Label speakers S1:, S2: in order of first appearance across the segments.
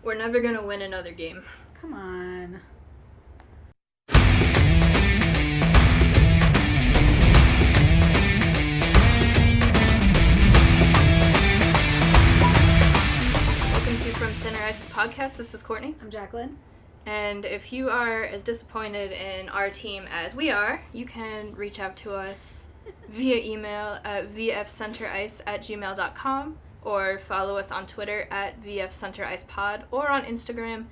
S1: We're never gonna win another game.
S2: Come on.
S1: Welcome to From Center Ice podcast. This is Courtney.
S2: I'm Jacqueline.
S1: And if you are as disappointed in our team as we are, you can reach out to us via email at vfcenterice@gmail.com or follow us on Twitter at vfcentericepod or on Instagram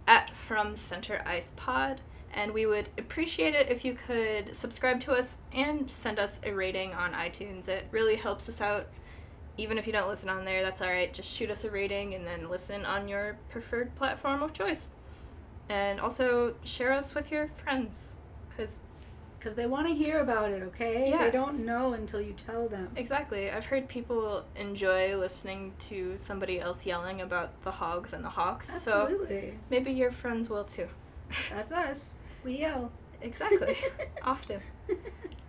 S1: at FromCenterIcePod. And we would appreciate it if you could subscribe to us and send us a rating on iTunes. It really helps us out. Even if you don't listen on there, that's alright. Just shoot us a rating and then listen on your preferred platform of choice. And also share us with your friends, because
S2: they want to hear about it, okay?
S1: Yeah.
S2: They don't know until you tell them.
S1: Exactly. I've heard people enjoy listening to somebody else yelling about the Hogs and the Hawks.
S2: Absolutely.
S1: So maybe your friends will too.
S2: That's us. We yell.
S1: Exactly. Often.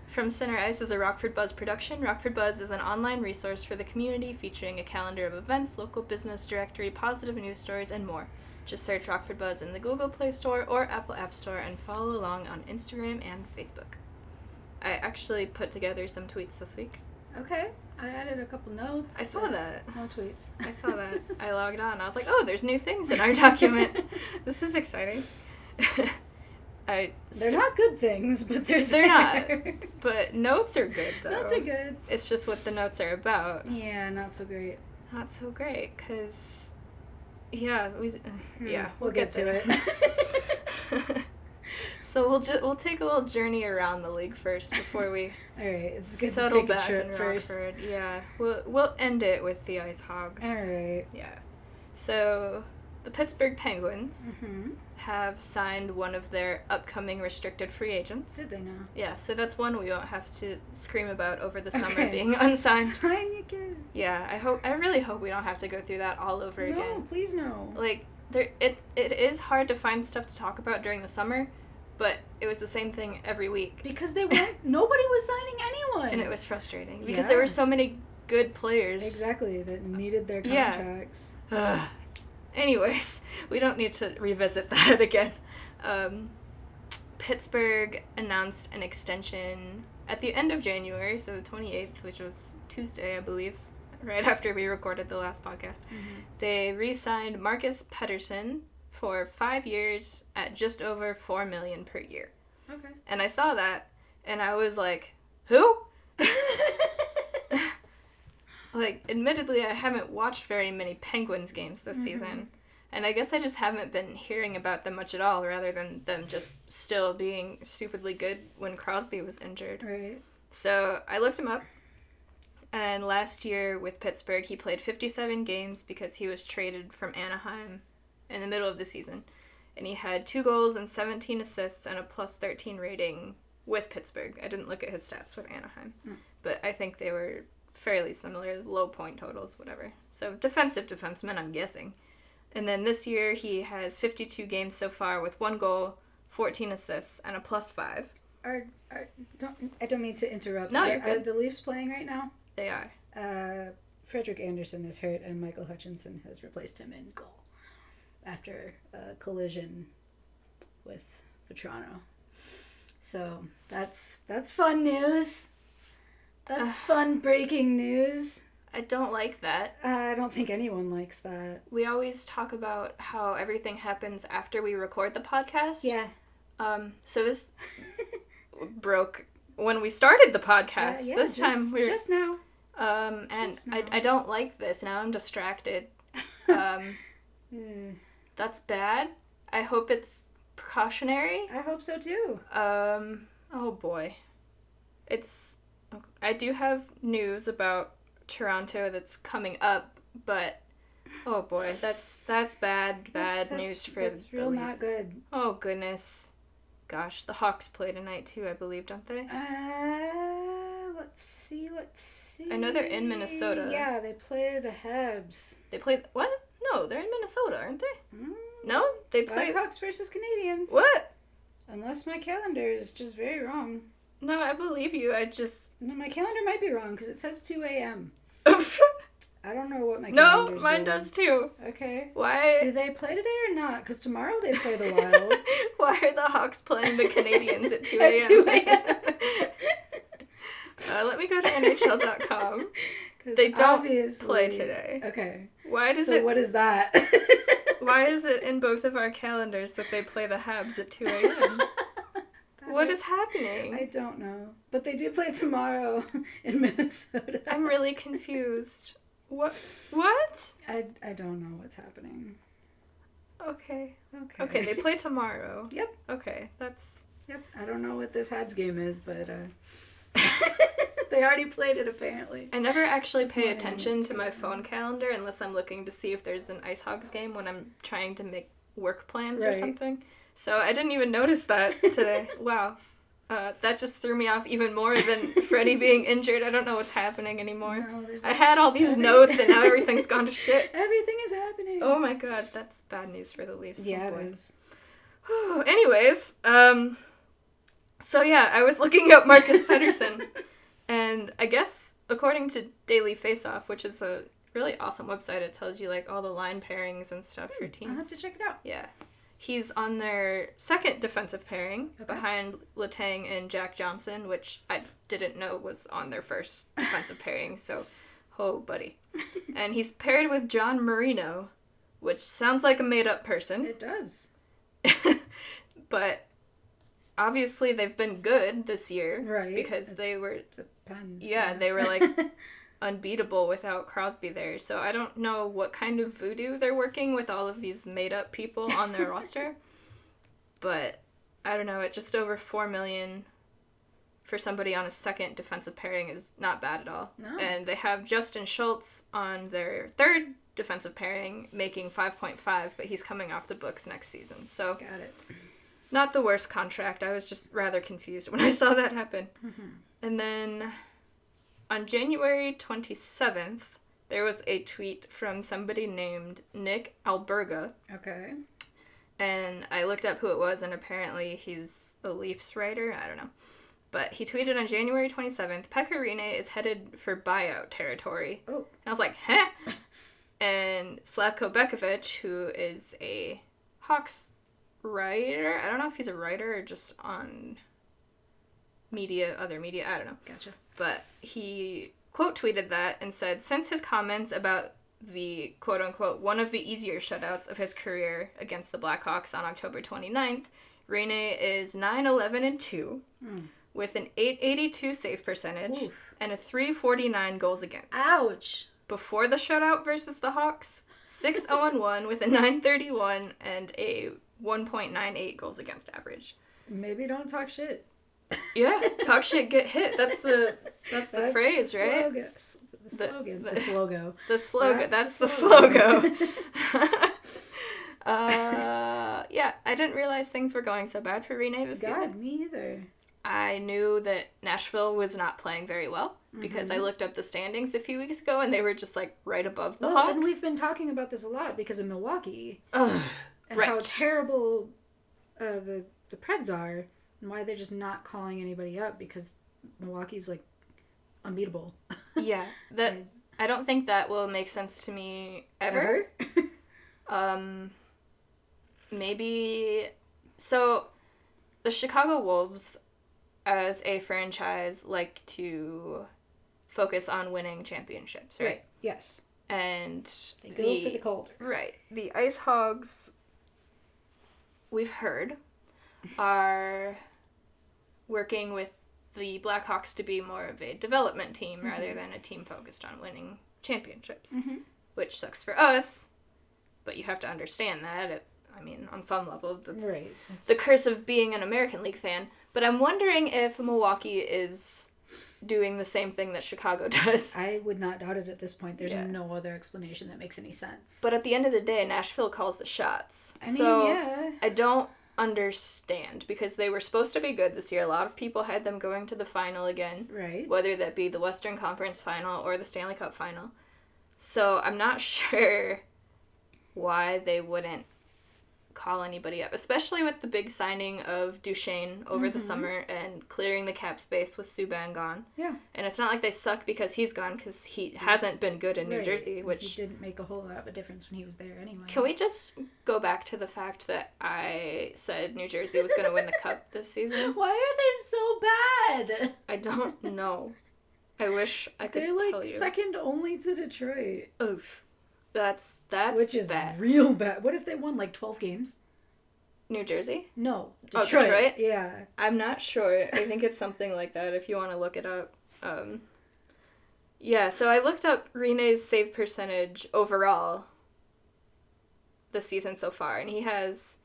S1: From Center Ice is a Rockford Buzz production. Rockford Buzz is an online resource for the community featuring a calendar of events, local business directory, positive news stories, and more. Just search Rockford Buzz in the Google Play Store or Apple App Store and follow along on Instagram and Facebook. I actually put together some tweets this week.
S2: Okay. I added a couple notes.
S1: I saw that.
S2: No tweets.
S1: I saw that. I logged on. I was like, oh, there's new things in our document. This is exciting.
S2: They're not good things, but they're
S1: not. But notes are good, though.
S2: Notes are good.
S1: It's just what the notes are about.
S2: Yeah, not so great.
S1: Not so great, because... Yeah,
S2: we'll get to it.
S1: So we'll take a little journey around the league first before we
S2: all right, it's good to
S1: settle
S2: take
S1: back
S2: a trip
S1: in
S2: first.
S1: Rockford. Yeah, we'll end it with the IceHogs.
S2: All right.
S1: Yeah. So the Pittsburgh Penguins
S2: Mm-hmm.
S1: have signed one of their upcoming restricted free agents.
S2: Did they now?
S1: Yeah, so that's one we won't have to scream about over the summer being unsigned.
S2: Sign again.
S1: Yeah, I really hope we don't have to go through that all over again.
S2: No, please no.
S1: Like, it is hard to find stuff to talk about during the summer, but it was the same thing every week.
S2: Because nobody was signing anyone.
S1: And it was frustrating, because there were so many good players.
S2: Exactly, that needed their contracts.
S1: Yeah. Anyways, we don't need to revisit that again. Pittsburgh announced an extension at the end of January, so the 28th, which was Tuesday, I believe, right after we recorded the last podcast.
S2: Mm-hmm.
S1: They re-signed Marcus Pettersson for 5 years at just over $4 million per year.
S2: Okay.
S1: And I saw that, and I was like, who? Like, admittedly, I haven't watched very many Penguins games this season. And I guess I just haven't been hearing about them much at all, rather than them just still being stupidly good when Crosby was injured.
S2: Right.
S1: So I looked him up. And last year with Pittsburgh, he played 57 games because he was traded from Anaheim in the middle of the season. And he had 2 goals and 17 assists and a plus 13 rating with Pittsburgh. I didn't look at his stats with Anaheim. But I think they were fairly similar, low point totals, whatever. So defensive defenseman, I'm guessing. And then this year he has 52 games so far with 1 goal, 14 assists, and a plus 5.
S2: I don't mean to interrupt.
S1: No, you're good.
S2: Are the Leafs playing right now?
S1: They are.
S2: Frederick Anderson is hurt, and Michael Hutchinson has replaced him in goal after a collision with Vetrano. So that's fun news. That's fun breaking news.
S1: I don't like that.
S2: I don't think anyone likes that.
S1: We always talk about how everything happens after we record the podcast.
S2: Yeah.
S1: So this broke when we started the podcast.
S2: Yeah,
S1: this time we're
S2: just now.
S1: And
S2: Just now.
S1: I don't like this. Now I'm distracted. That's bad. I hope it's precautionary.
S2: I hope so too.
S1: Oh boy. I do have news about Toronto that's coming up, but oh boy, that's bad news for the Leafs.
S2: That's real not good.
S1: Oh goodness. Gosh, the Hawks play tonight too, I believe, don't they?
S2: Let's see.
S1: I know they're in Minnesota.
S2: Yeah, they play the Habs.
S1: They play what? No, they're in Minnesota, aren't they? No, they play
S2: Blackhawks versus Canadians.
S1: What?
S2: Unless my calendar is just very wrong.
S1: No, I believe you.
S2: No, my calendar might be wrong because it says 2 a.m. I don't know what my
S1: No,
S2: calendar's
S1: mine
S2: doing.
S1: does too.
S2: Okay.
S1: Why?
S2: Do they play today or not? Because tomorrow they play the Wild.
S1: Why are the Hawks playing the Canadians at 2
S2: At
S1: a.m.?
S2: 2 a.m.
S1: Let me go to NHL.com. They don't play today.
S2: Okay.
S1: Why does
S2: So what is that?
S1: Why is it in both of our calendars that they play the Habs at 2 a.m.? What is happening?
S2: I don't know. But they do play tomorrow in Minnesota.
S1: I'm really confused. What?
S2: I don't know what's happening.
S1: Okay, they play tomorrow.
S2: Yep.
S1: Okay, that's...
S2: Yep. I don't know what this Habs game is, but they already played it apparently.
S1: I never actually pay attention to my phone calendar unless I'm looking to see if there's an IceHogs game when I'm trying to make work plans or something. So I didn't even notice that today. Wow. That just threw me off even more than Freddie being injured. I don't know what's happening anymore.
S2: No,
S1: I had all these notes and now everything's gone to shit.
S2: Everything is happening.
S1: Oh my god, that's bad news for the Leafs.
S2: Yeah, it is.
S1: Anyways, so yeah, I was looking up Marcus Pettersson, and I guess according to Daily Faceoff, which is a really awesome website, it tells you like all the line pairings and stuff for teams.
S2: I'll have to check it out.
S1: Yeah. He's on their second defensive pairing behind Letang and Jack Johnson, which I didn't know was on their first defensive pairing, so, oh, buddy. And he's paired with John Marino, which sounds like a made-up person.
S2: It does.
S1: But obviously they've been good this year.
S2: Right.
S1: Because they were...
S2: The Pens.
S1: Yeah, they were, like, unbeatable without Crosby there. So I don't know what kind of voodoo they're working with all of these made-up people on their roster. But, I don't know, at just over $4 million for somebody on a second defensive pairing is not bad at all.
S2: No.
S1: And they have Justin Schultz on their third defensive pairing, making 5.5, but he's coming off the books next season. So,
S2: got it.
S1: Not the worst contract. I was just rather confused when I saw that happen.
S2: Mm-hmm.
S1: And then on January 27th, there was a tweet from somebody named Nick Alberga.
S2: Okay.
S1: And I looked up who it was, and apparently he's a Leafs writer. I don't know. But he tweeted on January 27th, Pekka Rinne is headed for buyout territory.
S2: Oh.
S1: And I was like, huh? And Slavko Bekovic, who is a Hawks writer, I don't know if he's a writer or just on other media, I don't know.
S2: Gotcha.
S1: But he quote tweeted that and said, since his comments about the quote unquote one of the easier shutouts of his career against the Blackhawks on October 29th, Rinne is 9-11-2 with an .882 save percentage and a .349 goals against.
S2: Ouch.
S1: Before the shutout versus the Hawks, 6-0-1 with a .931 and a 1.98 goals against average.
S2: Maybe don't talk shit.
S1: Yeah, talk shit, get hit. That's the phrase,
S2: the
S1: right?
S2: The slogan. The Slogo.
S1: The slogan. That's the
S2: slogan.
S1: Slogo. Yeah, I didn't realize things were going so bad for Rinne this season.
S2: Me either.
S1: I knew that Nashville was not playing very well because I looked up the standings a few weeks ago and they were just like right above the Hawks.
S2: And we've been talking about this a lot because of Milwaukee.
S1: Ugh,
S2: and how terrible the Preds are and why they're just not calling anybody up because Milwaukee's like unbeatable.
S1: Yeah, I don't think that will make sense to me ever? Maybe so the Chicago Wolves as a franchise like to focus on winning championships, right?
S2: Yes.
S1: And
S2: they go for the Calder.
S1: Right. The IceHogs, we've heard, are working with the Blackhawks to be more of a development team rather than a team focused on winning championships, which sucks for us, but you have to understand that. On some level, that's the curse of being an American League fan. But I'm wondering if Milwaukee is doing the same thing that Chicago does.
S2: I would not doubt it at this point. There's no other explanation that makes any sense.
S1: But at the end of the day, Nashville calls the shots. I don't understand because they were supposed to be good this year. A lot of people had them going to the final again.
S2: Right.
S1: Whether that be the Western Conference final or the Stanley Cup final. So I'm not sure why they wouldn't call anybody up, especially with the big signing of Duchesne over the summer and clearing the cap space with Subban gone.
S2: Yeah.
S1: And it's not like they suck because he's gone, because he hasn't been good in New Jersey, which...
S2: He didn't make a whole lot of a difference when he was there anyway.
S1: Can we just go back to the fact that I said New Jersey was going to win the Cup this season?
S2: Why are they so bad?
S1: I don't know. I wish I could tell you.
S2: They're, like, second only to Detroit.
S1: Oof. That's
S2: Which is
S1: bad.
S2: Real bad. What if they won, like, 12 games?
S1: New Jersey?
S2: No.
S1: Detroit. Oh, Detroit?
S2: Yeah.
S1: I'm not sure. I think it's something like that if you want to look it up. Yeah, so I looked up Rene's save percentage overall this season so far, and he has,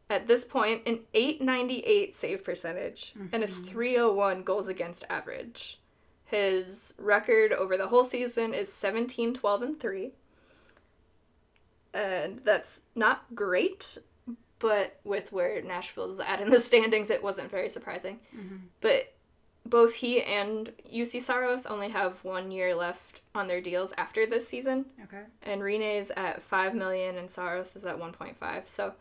S1: at this point, an .898 save percentage and a .301 goals against average. His record over the whole season is 17-12-3. And that's not great, but with where Nashville's at in the standings, it wasn't very surprising. Mm-hmm. But both he and UC Saros only have 1 year left on their deals after this season.
S2: Okay.
S1: And Rene's at $5 million and Saros is at 1.5. So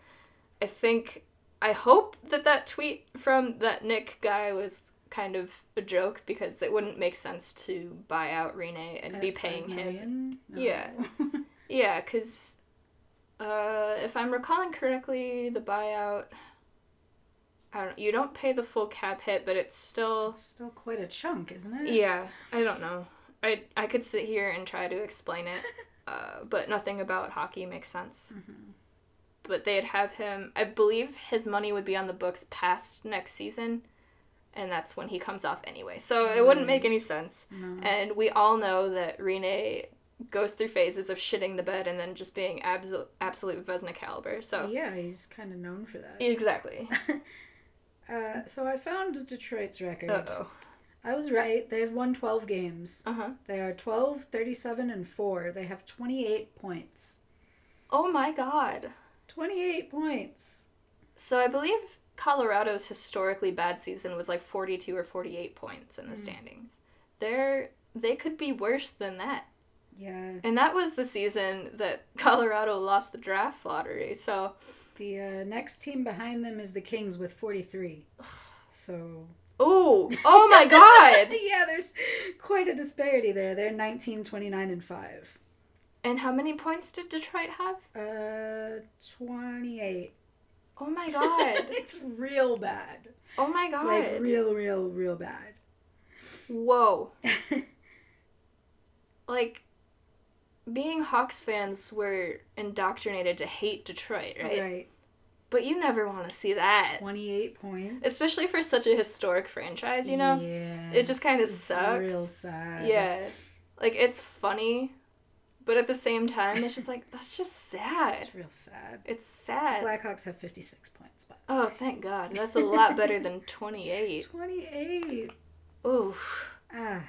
S1: I hope that tweet from that Nick guy was kind of a joke, because it wouldn't make sense to buy out Rene and be paying him. No. Yeah. Yeah, because if I'm recalling correctly, the buyout, I don't know, you don't pay the full cap hit, but it's still
S2: quite a chunk, isn't it?
S1: Yeah, I don't know. I could sit here and try to explain it, but nothing about hockey makes sense. Mm-hmm. But they'd have him, I believe his money would be on the books past next season, and that's when he comes off anyway. So it wouldn't make any sense. No. And we all know that Rene goes through phases of shitting the bed and then just being absolute Vezina caliber. So
S2: yeah, he's kind of known for that.
S1: Exactly.
S2: So I found Detroit's record.
S1: Uh-oh.
S2: I was right. They have won 12 games.
S1: Uh-huh.
S2: They are 12, 37, and 4. They have 28 points.
S1: Oh my god.
S2: 28 points.
S1: So I believe Colorado's historically bad season was like 42 or 48 points in the standings. They could be worse than that.
S2: Yeah.
S1: And that was the season that Colorado lost the draft lottery, so...
S2: The next team behind them is the Kings with 43. So...
S1: Oh my god!
S2: Yeah, there's quite a disparity there. They're 19, 29, and 5.
S1: And how many points did Detroit have?
S2: 28.
S1: Oh my god.
S2: It's real bad.
S1: Oh my god.
S2: Like, real bad.
S1: Whoa. Like, being Hawks fans, were indoctrinated to hate Detroit, right?
S2: Right.
S1: But you never want to see that.
S2: 28 points.
S1: Especially for such a historic franchise, you know?
S2: Yeah.
S1: It just kind of sucks.
S2: It's real sad.
S1: Yeah. Like, it's funny, but at the same time, it's just like, that's just sad.
S2: It's real sad.
S1: It's sad.
S2: The Blackhawks have 56 points. But...
S1: Oh, thank God. That's a lot better than 28.
S2: 28.
S1: Oof.
S2: Ah.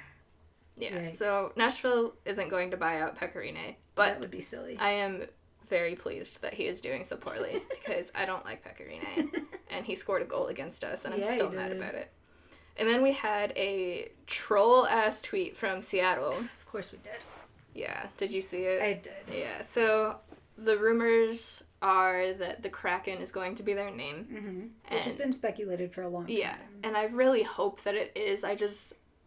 S1: Yeah,
S2: yikes.
S1: So Nashville isn't going to buy out Pecorine, but
S2: that would be silly.
S1: I am very pleased that he is doing so poorly, because I don't like Pecorine, and he scored a goal against us, and I'm still mad about it. And then we had a troll-ass tweet from Seattle.
S2: Of course we did.
S1: Yeah, did you see it?
S2: I did.
S1: Yeah, so the rumors are that the Kraken is going to be their name.
S2: Mm-hmm. Which has been speculated for a long time.
S1: Yeah, and I really hope that it is.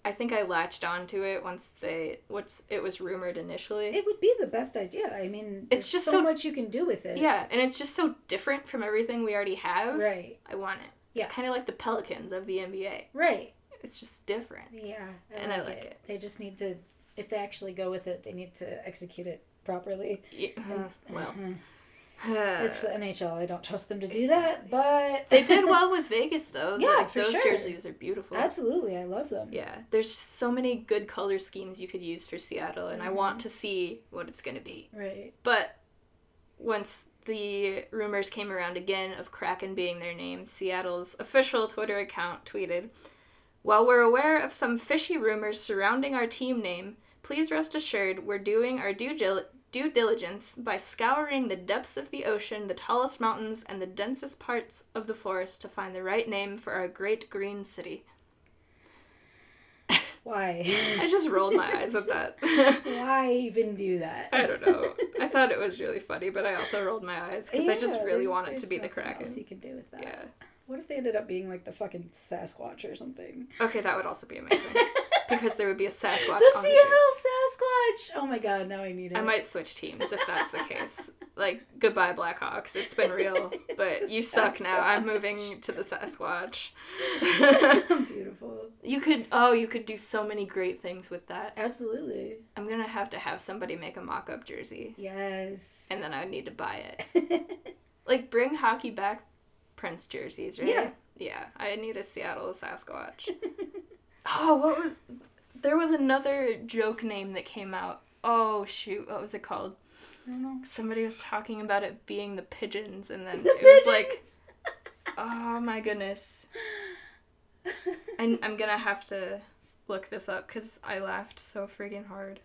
S1: I think I latched onto it once it was rumored initially.
S2: It would be the best idea. I mean, there's just so much you can do with it.
S1: Yeah, and it's just so different from everything we already have.
S2: Right.
S1: I want it.
S2: Yes.
S1: It's kind of like the Pelicans of the NBA.
S2: Right.
S1: It's just different.
S2: Yeah.
S1: I like it.
S2: They just need to, if they actually go with it, they need to execute it properly.
S1: Yeah. Well.
S2: It's the NHL. I don't trust them to do that, but...
S1: They did well with Vegas, though.
S2: Yeah,
S1: for those jerseys are beautiful.
S2: Absolutely. I love them.
S1: Yeah. There's so many good color schemes you could use for Seattle, and I want to see what it's going to be.
S2: Right.
S1: But once the rumors came around again of Kraken being their name, Seattle's official Twitter account tweeted, "While we're aware of some fishy rumors surrounding our team name, please rest assured we're doing our due diligence by scouring the depths of the ocean, the tallest mountains, and the densest parts of the forest to find the right name for our great green city."
S2: Why?
S1: I just rolled my eyes at that.
S2: Why even do that?
S1: I don't know. I thought it was really funny, but I also rolled my eyes because I just really want it to be the Kraken.
S2: Else you could do with that.
S1: Yeah.
S2: What if they ended up being like the fucking Sasquatch or something?
S1: Okay, that would also be amazing. Because there would be a Sasquatch
S2: the
S1: on
S2: Seattle
S1: the
S2: Sasquatch! Oh my god, now I need it.
S1: I might switch teams if that's the case. Like, goodbye Blackhawks. It's been real, but you suck now. I'm moving to the Sasquatch.
S2: Beautiful.
S1: You could do so many great things with that.
S2: Absolutely.
S1: I'm gonna have to have somebody make a mock-up jersey.
S2: Yes.
S1: And then I would need to buy it. Like, bring hockey back Prince jerseys, right?
S2: Yeah.
S1: Yeah, I need a Seattle Sasquatch. Oh, there was another joke name that came out. Oh, shoot, what was it called?
S2: I don't know.
S1: Somebody was talking about it being the pigeons, and then
S2: The
S1: it
S2: pigeons!
S1: was like, oh my goodness. I'm gonna have to look this up, because I laughed so freaking hard.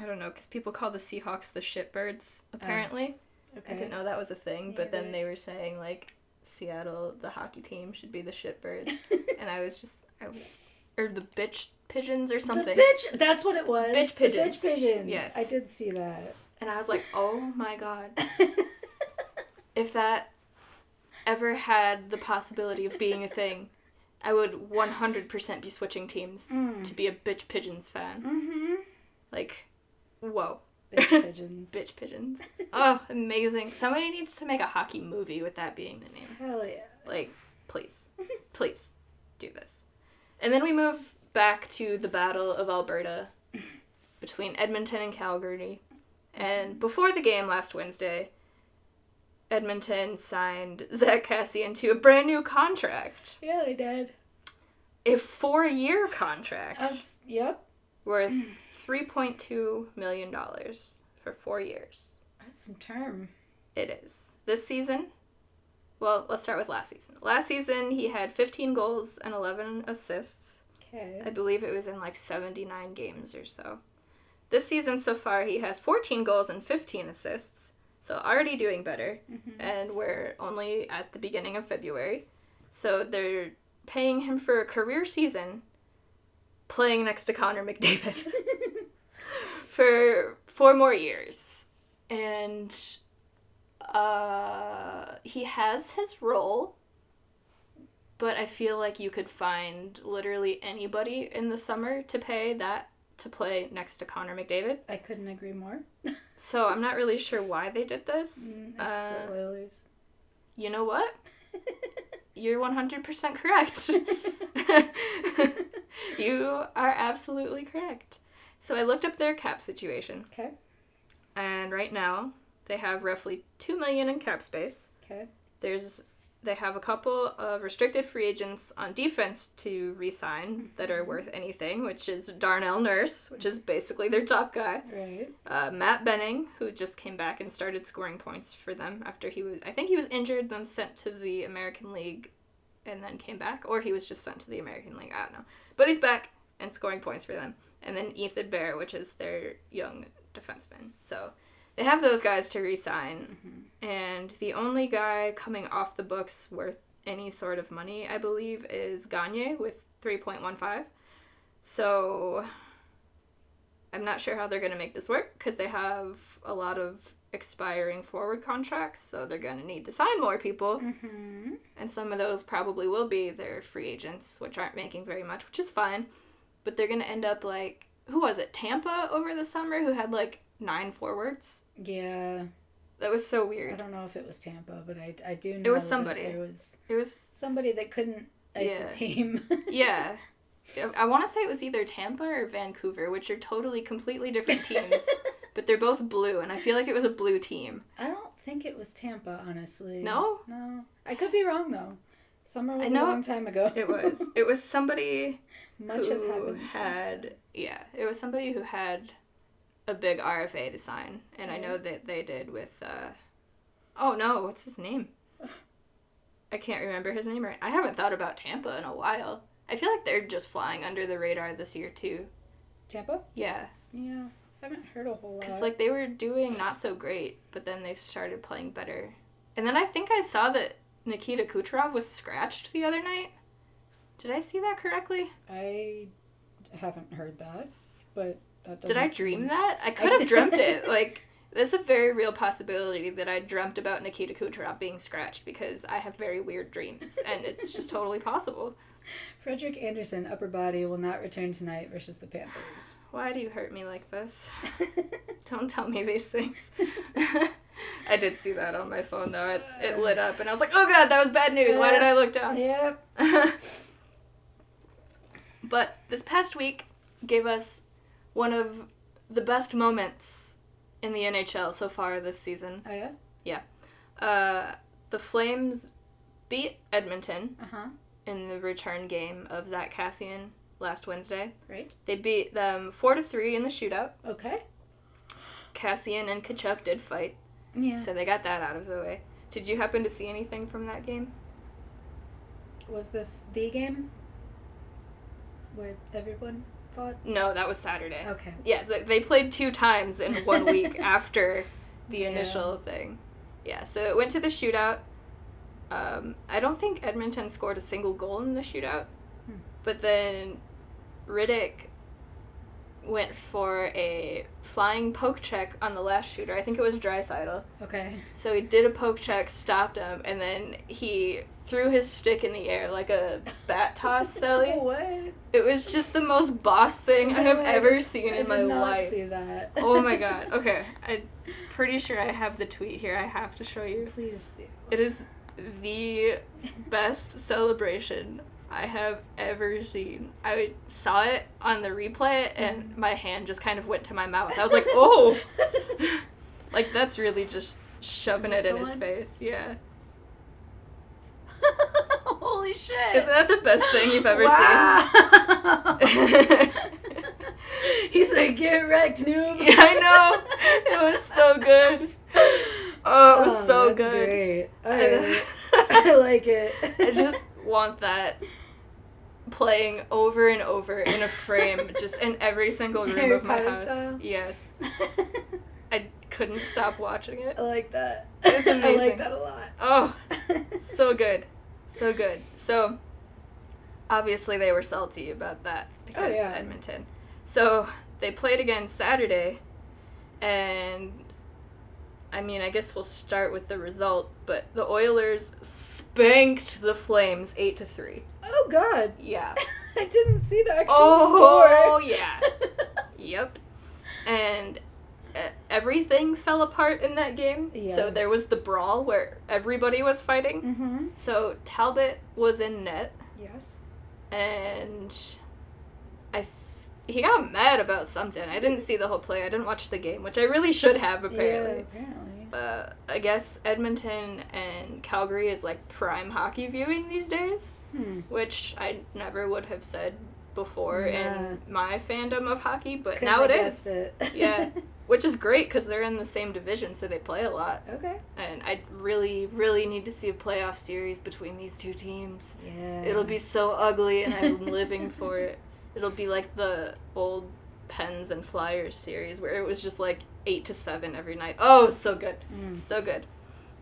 S1: I don't know, because people call the Seahawks the shitbirds, apparently.
S2: Okay.
S1: I didn't know that was a thing, but
S2: Neither.
S1: then they were saying, like, Seattle, the hockey team, should be the shitbirds. And or the bitch pigeons or something.
S2: The bitch, that's what it was.
S1: Bitch pigeons.
S2: The bitch pigeons.
S1: Yes.
S2: I did see that.
S1: And I was like, oh my god. If that ever had the possibility of being a thing, I would 100% be switching teams to be a bitch pigeons fan.
S2: Mm-hmm.
S1: Like, whoa.
S2: Bitch pigeons.
S1: Bitch pigeons. Oh, amazing. Somebody needs to make a hockey movie with that being the name.
S2: Hell yeah.
S1: Like, please. Please do this. And then we move back to the Battle of Alberta between Edmonton and Calgary. And before the game last Wednesday, Edmonton signed Zach Kassian to a brand new contract.
S2: Yeah, they did.
S1: A 4-year contract.
S2: Yep.
S1: Worth $3.2 million for 4 years.
S2: That's some term.
S1: It is. This season, well, let's start with last season. Last season, he had 15 goals and 11 assists.
S2: Okay.
S1: I believe it was in like 79 games or so. This season so far, he has 14 goals and 15 assists. So already doing better.
S2: Mm-hmm.
S1: And we're only at the beginning of February. So they're paying him for a career season playing next to Connor McDavid for 4 more years. And he has his role, but I feel like you could find literally anybody in the summer to pay that to play next to Connor McDavid.
S2: I couldn't agree more.
S1: So I'm not really sure why they did this.
S2: It's the Oilers.
S1: You know what? You're 100% correct. You are absolutely correct. So I looked up their cap situation.
S2: Okay.
S1: And right now, they have roughly $2 million in cap space.
S2: Okay.
S1: They have a couple of restricted free agents on defense to re-sign that are worth anything, which is Darnell Nurse, which is basically their top guy.
S2: Right.
S1: Matt Benning, who just came back and started scoring points for them after I think he was injured, then sent to the American League, and then came back. Or he was just sent to the American League, I don't know. But he's back and scoring points for them. And then Ethan Bear, which is their young defenseman. So they have those guys to re-sign. Mm-hmm. And the only guy coming off the books worth any sort of money, I believe, is Gagne with 3.15. So I'm not sure how they're going to make this work because they have a lot of expiring forward contracts. So they're going to need to sign more people.
S2: Mm-hmm.
S1: And some of those probably will be their free agents, which aren't making very much, which is fine. But they're going to end up like, who was it? Tampa over the summer who had like 9 forwards?
S2: Yeah.
S1: That was so weird.
S2: I don't know if it was Tampa, but I do know
S1: it was somebody.
S2: It
S1: was
S2: somebody that couldn't ice a team.
S1: Yeah. I want to say it was either Tampa or Vancouver, which are totally, completely different teams. But they're both blue, and I feel like it was a blue team.
S2: I don't think it was Tampa, honestly.
S1: No?
S2: No. I could be wrong, though. Summer was a long time ago.
S1: It was. It was somebody
S2: Much has happened
S1: it was somebody who had a big RFA to sign, and I know that they did with oh no, what's his name? I can't remember his name. I haven't thought about Tampa in a while. I feel like they're just flying under the radar this year, too.
S2: Tampa?
S1: Yeah.
S2: Yeah. I haven't heard a whole lot.
S1: Because, like, they were doing not so great, but then they started playing better. And then I think I saw that Nikita Kucherov was scratched the other night. Did I see that correctly?
S2: I haven't heard that, but that doesn't...
S1: Did I dream that? I could have dreamt it. Like, there's a very real possibility that I dreamt about Nikita Kucherov being scratched because I have very weird dreams, and it's just totally possible.
S2: Frederik Andersen, upper body, will not return tonight versus the Panthers.
S1: Why do you hurt me like this? Don't tell me these things. I did see that on my phone, though. It lit up, and I was like, oh god, that was bad news. Why did I look down?
S2: Yep.
S1: But this past week gave us one of the best moments in the NHL so far this season.
S2: Oh, yeah?
S1: Yeah. The Flames beat Edmonton
S2: Uh-huh.
S1: in the return game of Zach Kassian last Wednesday.
S2: Right.
S1: They beat them 4-3 in the shootout.
S2: Okay.
S1: Kassian and Tkachuk did fight,
S2: Yeah.
S1: so they got that out of the way. Did you happen to see anything from that game?
S2: Was this the game where everyone fought?
S1: No, that was Saturday.
S2: Okay.
S1: Yeah, they played 2 times in 1 week after the initial thing. Yeah, so it went to the shootout. I don't think Edmonton scored a single goal in the shootout. But then Riddick went for a flying poke check on the last shooter. I think it was Draisaitl.
S2: Okay.
S1: So he did a poke check, stopped him, and then he threw his stick in the air like a bat toss, Sally.
S2: What?
S1: It was just the most boss thing I have ever seen in my life.
S2: I did not see that.
S1: Oh my god. Okay, I'm pretty sure I have the tweet here. I have to show you.
S2: Please do.
S1: It is the best celebration I have ever seen. I saw it on the replay, and my hand just kind of went to my mouth. I was like, oh! Like, that's really just shoving it in his face. Yeah.
S2: Holy shit!
S1: Isn't that the best thing you've ever seen?
S2: He's like, get wrecked, noob!
S1: Yeah, I know! It was so good. Oh, it was so
S2: that's
S1: good.
S2: Great. Right. I like it.
S1: I just want that playing over and over in a frame, just in every single room
S2: Harry
S1: of my
S2: Potter
S1: house.
S2: style?
S1: Yes. I couldn't stop watching it.
S2: I like that.
S1: It's amazing.
S2: I like that a lot.
S1: Oh, so good. So good. So, obviously they were salty about that because Edmonton. So, they played again Saturday, and I mean, I guess we'll start with the result, but the Oilers spanked the Flames 8-3.
S2: Oh, God.
S1: Yeah.
S2: I didn't see the actual score.
S1: Oh, yeah. Yep. And everything fell apart in that game.
S2: Yes.
S1: So there was the brawl where everybody was fighting.
S2: Mm-hmm.
S1: So Talbot was in net.
S2: Yes.
S1: And he got mad about something. I didn't see the whole play. I didn't watch the game, which I really should have, apparently.
S2: Yeah, apparently.
S1: I guess Edmonton and Calgary is like prime hockey viewing these days, which I never would have said before in my fandom of hockey, but
S2: Couldn't
S1: now
S2: have
S1: it is.
S2: guessed it.
S1: Yeah, which is great because they're in the same division, so they play a lot.
S2: Okay.
S1: And I really, really need to see a playoff series between these two teams.
S2: Yeah.
S1: It'll be so ugly, and I'm living for it. It'll be like the old Pens and Flyers series where it was just like 8-7 every night. Oh, so good. So good.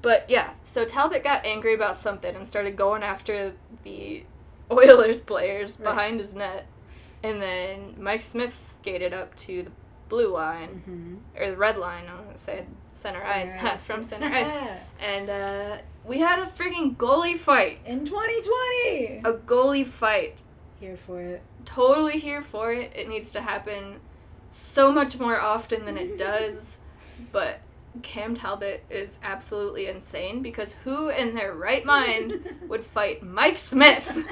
S1: But yeah, so Talbot got angry about something and started going after the Oilers players behind his net. And then Mike Smith skated up to the blue line, or the red line, I want to say center ice, from center ice. And we had a freaking goalie fight.
S2: In 2020!
S1: A goalie fight.
S2: Here for it.
S1: Totally here for it. It needs to happen so much more often than it does. But Cam Talbot is absolutely insane because who in their right mind would fight Mike Smith,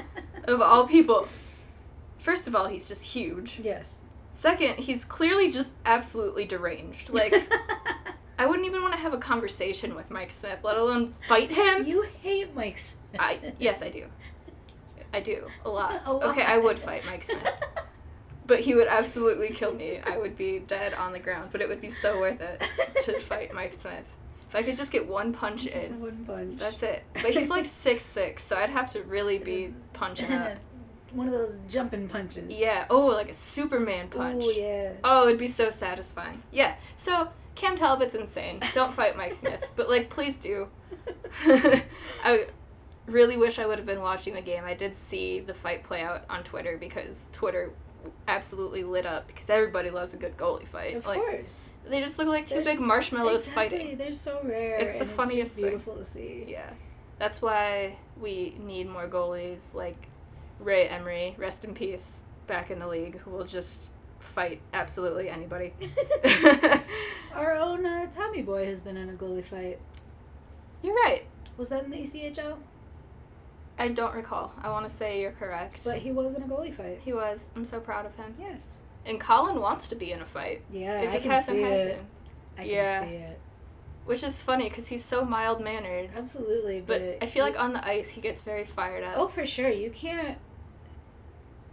S1: of all people? First of all, he's just huge.
S2: Yes.
S1: Second, he's clearly just absolutely deranged. Like, I wouldn't even want to have a conversation with Mike Smith, let alone fight him.
S2: You hate Mike Smith.
S1: Yes, I do. I do. A lot.
S2: A lot.
S1: Okay, I would fight Mike Smith. But he would absolutely kill me. I would be dead on the ground, but it would be so worth it to fight Mike Smith. If I could just get one punch in.
S2: One punch.
S1: That's it. But he's like 6'6", so I'd have to really be punching up.
S2: one of those jumping punches.
S1: Yeah. Oh, like a Superman punch.
S2: Oh, yeah.
S1: Oh, it'd be so satisfying. Yeah. So, Cam Talbot's insane. Don't fight Mike Smith. But, like, please do. I really wish I would have been watching the game. I did see the fight play out on Twitter because Twitter absolutely lit up because everybody loves a good goalie fight.
S2: Of course.
S1: They just look like two big marshmallows fighting.
S2: They're so rare.
S1: It's the funniest
S2: it's just beautiful to see.
S1: Yeah. That's why we need more goalies like Ray Emery, rest in peace, back in the league, who will just fight absolutely anybody.
S2: Our own Tommy Boy has been in a goalie fight.
S1: You're right.
S2: Was that in the ECHL?
S1: I don't recall. I want to say you're correct.
S2: But he was in a goalie fight.
S1: He was. I'm so proud of him.
S2: Yes.
S1: And Colin wants to be in a fight.
S2: Yeah,
S1: it just hasn't happened.
S2: I can see it.
S1: Which is funny because he's so mild-mannered.
S2: Absolutely,
S1: but I feel like on the ice he gets very fired up.
S2: Oh, for sure. You can't...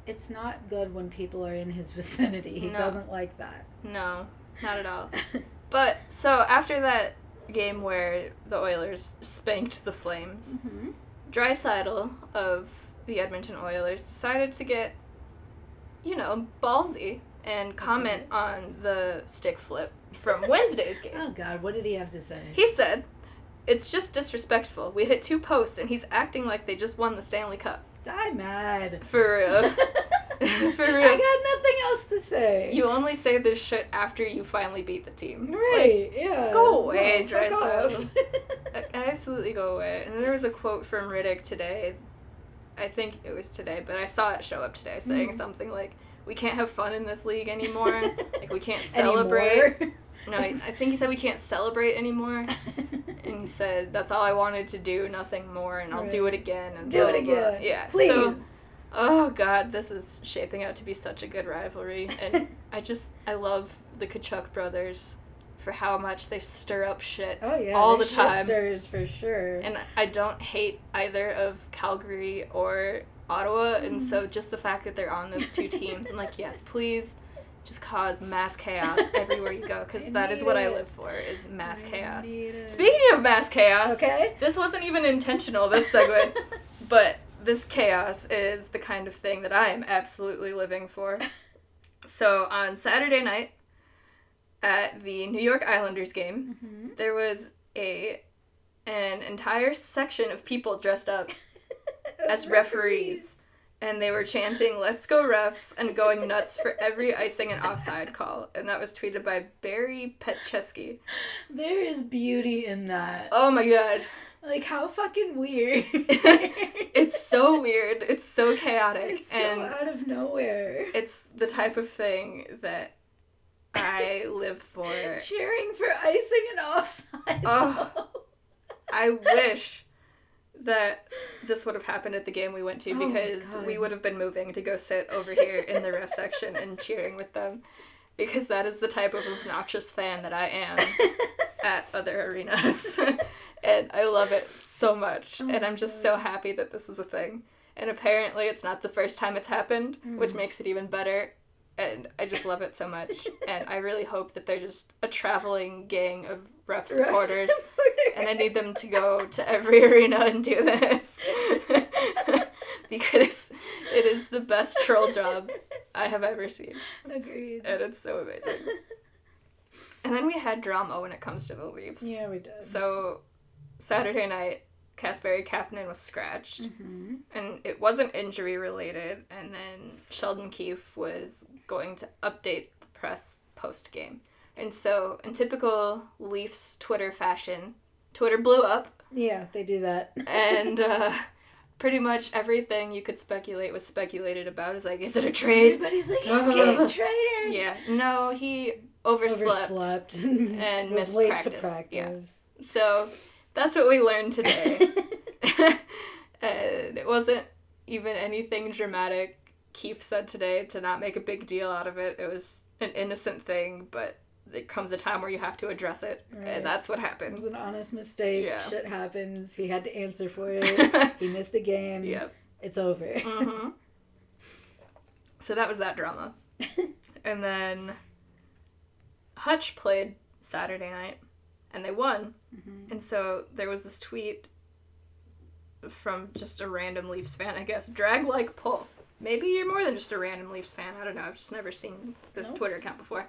S2: It's not good when people are in his vicinity. He doesn't like that.
S1: No, not at all. But, so, after that game where the Oilers spanked the Flames, Draisaitl of the Edmonton Oilers decided to get, ballsy and comment on the stick flip from Wednesday's game.
S2: Oh, God, what did he have to say?
S1: He said, "It's just disrespectful. We hit 2 posts, and he's acting like they just won the Stanley Cup."
S2: I'm mad.
S1: For real. For real.
S2: I got nothing else to say.
S1: You only say this shit after you finally beat the team.
S2: Right, yeah.
S1: Go away,
S2: Draisaitl.
S1: Absolutely go away. And then there was a quote from Riddick today. I think it was today, but I saw it show up today saying something like, "We can't have fun in this league anymore. Like, we can't celebrate." No, I think he said we can't celebrate anymore. And he said, "That's all I wanted to do, nothing more, and I'll do it again." And
S2: do it again.
S1: Yeah.
S2: Please.
S1: So, oh, God, this is shaping out to be such a good rivalry. And I love the Kachuk brothers for how much they stir up shit all the time.
S2: Shit stirs for sure.
S1: And I don't hate either of Calgary or Ottawa, and so just the fact that they're on those two teams, I'm like, yes, please just cause mass chaos everywhere you go, because that is what I live for, is mass chaos. Speaking of mass chaos, this wasn't even intentional, this segue, but this chaos is the kind of thing that I am absolutely living for. So on Saturday night, at the New York Islanders game, there was an entire section of people dressed up as referees. And they were chanting, "Let's go refs," and going nuts for every icing and offside call. And that was tweeted by Barry Petchesky.
S2: There is beauty in that.
S1: Oh my God.
S2: Like, how fucking weird.
S1: It's so weird. It's so chaotic.
S2: It's so out of nowhere.
S1: It's the type of thing that I live for.
S2: Cheering for icing and offside.
S1: Oh, I wish that this would have happened at the game we went to, because we would have been moving to go sit over here in the ref section and cheering with them, because that is the type of obnoxious fan that I am at other arenas. And I love it so much. And I'm just so happy that this is a thing. And apparently it's not the first time it's happened, which makes it even better. And I just love it so much. And I really hope that they're just a traveling gang of ref supporters. And I need them to go to every arena and do this. Because it is the best troll job I have ever seen.
S2: Agreed.
S1: And it's so amazing. And then we had drama when it comes to the Leafs.
S2: Yeah, we did.
S1: So Saturday night, Kasperi Kapanen was scratched, and it wasn't injury related, and then Sheldon Keefe was going to update the press post-game. And so, in typical Leafs Twitter fashion, Twitter blew up.
S2: Yeah, they do that.
S1: And pretty much everything you could speculate was speculated about. Is like, is it a trade?
S2: Everybody's like, he's getting traded!
S1: Yeah, no, he overslept and missed
S2: late
S1: practice.
S2: To practice.
S1: Yeah. So, that's what we learned today. And it wasn't even anything dramatic. Keefe said today to not make a big deal out of it. It was an innocent thing, but there comes a time where you have to address it, and that's what happens.
S2: It was an honest mistake. Yeah. Shit happens. He had to answer for it. He missed a game.
S1: Yep.
S2: It's over.
S1: So that was that drama. And then Hutch played Saturday night, and they won. And so there was this tweet from just a random Leafs fan, I guess. Drag like pull. Maybe you're more than just a random Leafs fan. I don't know. I've just never seen this Twitter account before.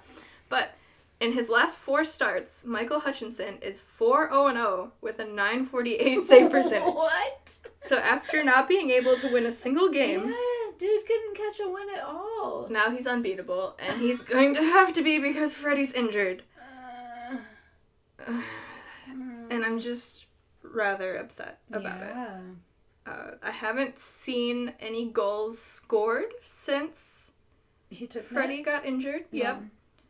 S1: But in his last 4 starts, Michael Hutchinson is 4-0-0 with a .948 save percentage.
S2: What?
S1: So after not being able to win a single game...
S2: Yeah, dude couldn't catch a win at all.
S1: Now he's unbeatable, and he's going to have to be because Freddie's injured. And I'm just rather upset about it. I haven't seen any goals scored since Freddie got injured. No. Yep.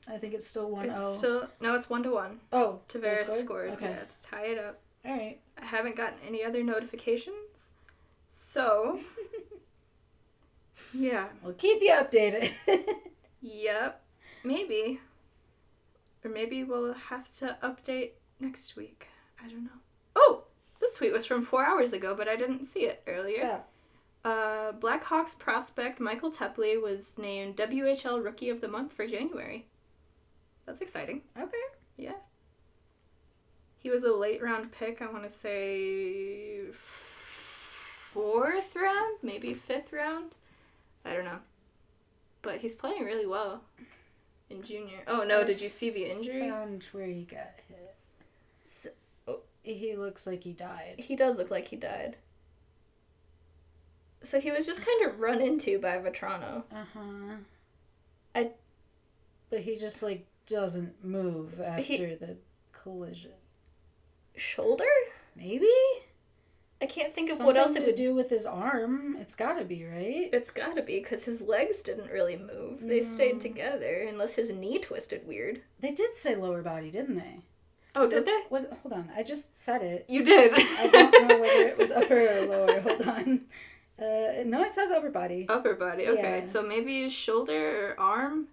S2: I think it's still 1-0.
S1: It's 1-1.
S2: Oh,
S1: Tavares scored. Okay. Yeah, to tie it up.
S2: All right.
S1: I haven't gotten any other notifications, so yeah.
S2: We'll keep you updated.
S1: Yep. Maybe. Or maybe we'll have to update next week. I don't know. Oh! This tweet was from 4 hours ago, but I didn't see it earlier. Blackhawks prospect Michael Tepley was named WHL Rookie of the Month for January. That's exciting.
S2: Okay.
S1: Yeah. He was a late round pick, I want to say 4th round, maybe 5th round. I don't know. But he's playing really well in junior. Oh no, did you see the injury?
S2: Found where he got hit. He looks like he died.
S1: He does look like he died. So he was just kind of run into by Vetrano.
S2: But he just, like, doesn't move after the collision.
S1: Shoulder?
S2: Maybe?
S1: I can't think of what else it would
S2: do with his arm. It's gotta be, right?
S1: It's gotta be, because his legs didn't really move. They stayed together, unless his knee twisted weird.
S2: They did say lower body, didn't they?
S1: Oh, did they?
S2: Hold on, I just said it.
S1: You did.
S2: I don't know whether it was upper or lower. Hold on. No, it says upper body.
S1: Upper body, okay.
S2: Yeah.
S1: So maybe his shoulder or arm?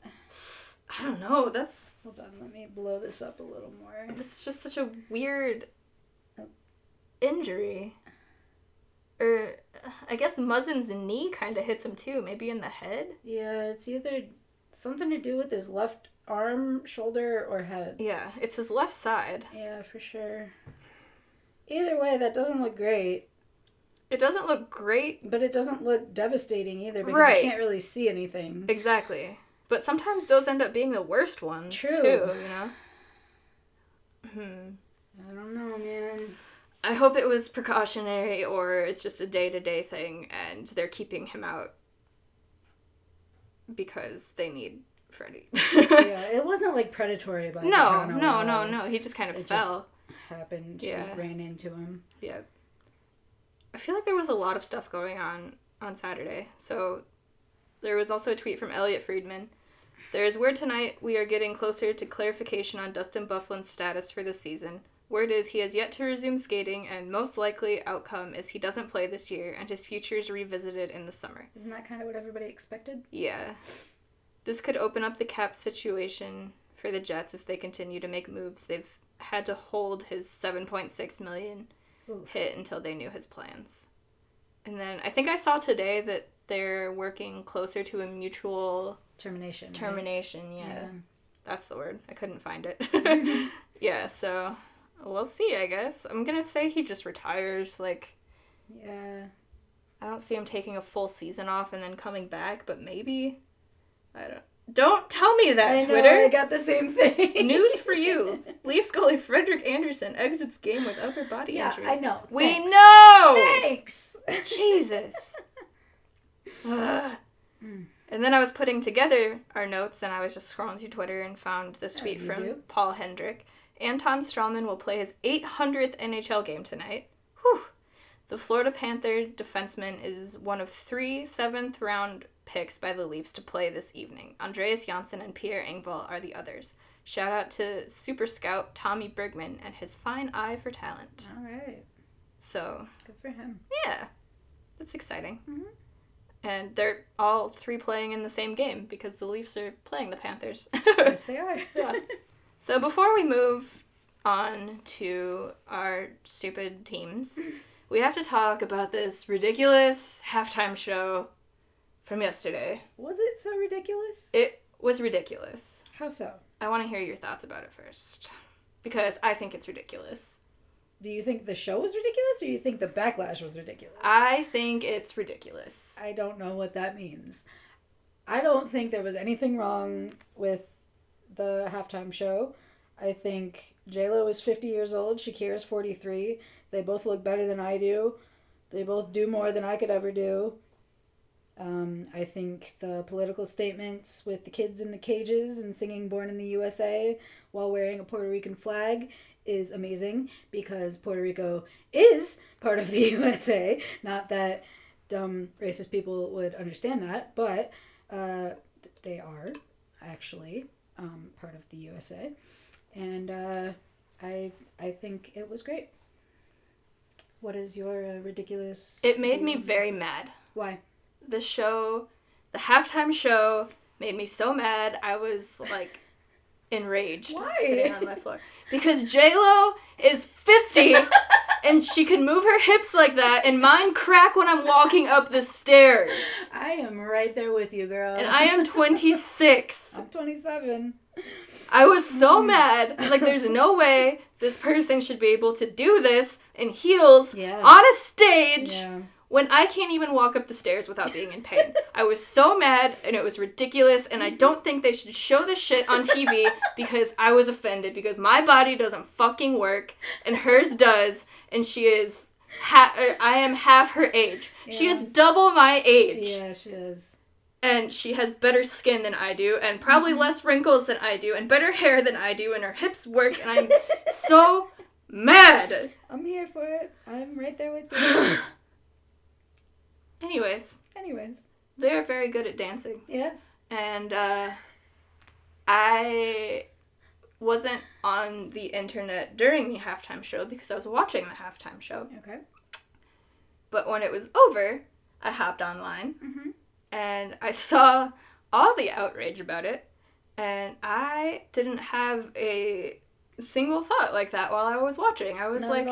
S1: I don't know, that's...
S2: Hold on, let me blow this up a little more.
S1: It's just such a weird injury. Or, I guess Muzzin's knee kind of hits him too, maybe in the head?
S2: Yeah, it's either something to do with his left arm, shoulder, or head.
S1: Yeah, it's his left side.
S2: Yeah, for sure. Either way, that doesn't look great.
S1: It doesn't look great.
S2: But it doesn't look devastating either because you can't really see anything.
S1: Exactly. But sometimes those end up being the worst ones, too, you know?
S2: I don't know, man.
S1: I hope it was precautionary or it's just a day-to-day thing and they're keeping him out because they need Freddie.
S2: Yeah, it wasn't like predatory about
S1: No. He just kind of fell.
S2: Just happened. He ran into him.
S1: Yeah. I feel like there was a lot of stuff going on Saturday. So there was also a tweet from Elliot Friedman. There is word tonight we are getting closer to clarification on Dustin Byfuglien's status for the season. Word is he has yet to resume skating, and most likely outcome is he doesn't play this year, and his future is revisited in the summer.
S2: Isn't that kind of what everybody expected?
S1: Yeah. This could open up the cap situation for the Jets if they continue to make moves. They've had to hold his $7.6 million hit until they knew his plans. And then I think I saw today that they're working closer to a mutual...
S2: Termination,
S1: right? Yeah. That's the word. I couldn't find it. Yeah, so we'll see, I guess. I'm going to say he just retires, like...
S2: Yeah.
S1: I don't see him taking a full season off and then coming back, but maybe... Don't tell me that, Twitter.
S2: I got the same thing.
S1: News for you. Leafs goalie Frederik Andersen exits game with upper body injury.
S2: I know.
S1: We know!
S2: Thanks!
S1: Jesus. And then I was putting together our notes, and I was just scrolling through Twitter and found this tweet from Paul Hendrick. Anton Strawman will play his 800th NHL game tonight. Whew. The Florida Panther defenseman is one of 3 7th-round picks by the Leafs to play this evening. Andreas Janssen and Pierre Engvall are the others. Shout out to super scout Tommy Bergman and his fine eye for talent.
S2: All right.
S1: So.
S2: Good for him.
S1: Yeah. That's exciting.
S2: Mm-hmm.
S1: And they're all 3 playing in the same game because the Leafs are playing the Panthers.
S2: Yes, they are.
S1: Yeah. So before we move on to our stupid teams, we have to talk about this ridiculous halftime show from yesterday.
S2: Was it so ridiculous?
S1: It was ridiculous.
S2: How so?
S1: I want to hear your thoughts about it first. Because I think it's ridiculous.
S2: Do you think the show was ridiculous, or you think the backlash was ridiculous?
S1: I think it's ridiculous.
S2: I don't know what that means. I don't think there was anything wrong with the halftime show. I think J-Lo is 50 years old. Shakira's 43. They both look better than I do. They both do more than I could ever do. I think the political statements with the kids in the cages and singing Born in the USA while wearing a Puerto Rican flag is amazing, because Puerto Rico is part of the USA. Not that dumb racist people would understand that, but they are actually part of the USA. And I think it was great. What is your ridiculous...
S1: It made me very mad.
S2: Why?
S1: The halftime show made me so mad. I was, like, enraged.
S2: Why?
S1: Sitting on my floor. Because J-Lo is 50, and she can move her hips like that, and mine crack when I'm walking up the stairs.
S2: I am right there with you, girl.
S1: And I am 26.
S2: I'm 27.
S1: I was so mad. I was like, there's no way this person should be able to do this in heels on a stage when I can't even walk up the stairs without being in pain. I was so mad, and it was ridiculous, and I don't think they should show this shit on TV because I was offended, because my body doesn't fucking work, and hers does, and she is... I am half her age. Yeah. She is double my age.
S2: Yeah, she is.
S1: And she has better skin than I do, and probably less wrinkles than I do, and better hair than I do, and her hips work, and I'm so mad.
S2: I'm here for it. I'm right there with you.
S1: Anyways. They're very good at dancing.
S2: Yes.
S1: And I wasn't on the internet during the halftime show because I was watching the halftime show.
S2: Okay.
S1: But when it was over, I hopped online. Mm-hmm. And I saw all the outrage about it, and I didn't have a single thought like that while I was watching. I was like,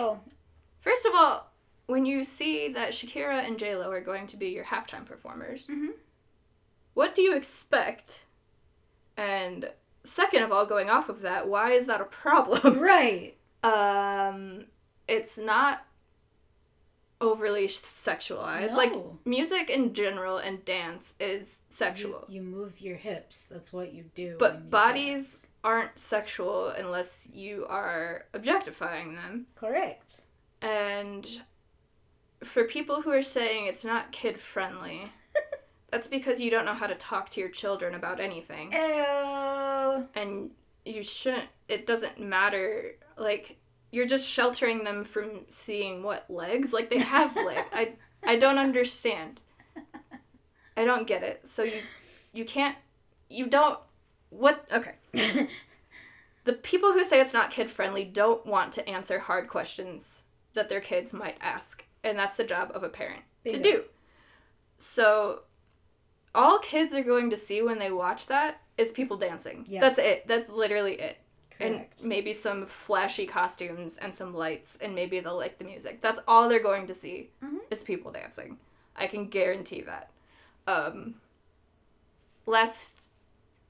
S1: first of all, when you see that Shakira and J-Lo are going to be your halftime performers, what do you expect? And second of all, going off of that, why is that a problem?
S2: Right.
S1: It's not overly sexualized.
S2: No.
S1: Like, music in general and dance is sexual.
S2: You move your hips. That's what you do.
S1: But bodies aren't sexual unless you are objectifying them.
S2: Correct.
S1: And for people who are saying it's not kid-friendly, that's because you don't know how to talk to your children about anything.
S2: Ew.
S1: And you shouldn't... It doesn't matter, like... You're just sheltering them from seeing legs? Like, they have legs. I don't understand. I don't get it. So you can't... You don't... What... Okay. The people who say it's not kid-friendly don't want to answer hard questions that their kids might ask. And that's the job of a parent to do. So, all kids are going to see when they watch that is people dancing. Yes. That's it. That's literally it. Correct. And maybe some flashy costumes and some lights, and maybe they'll like the music. That's all they're going to see is people dancing. I can guarantee that. Last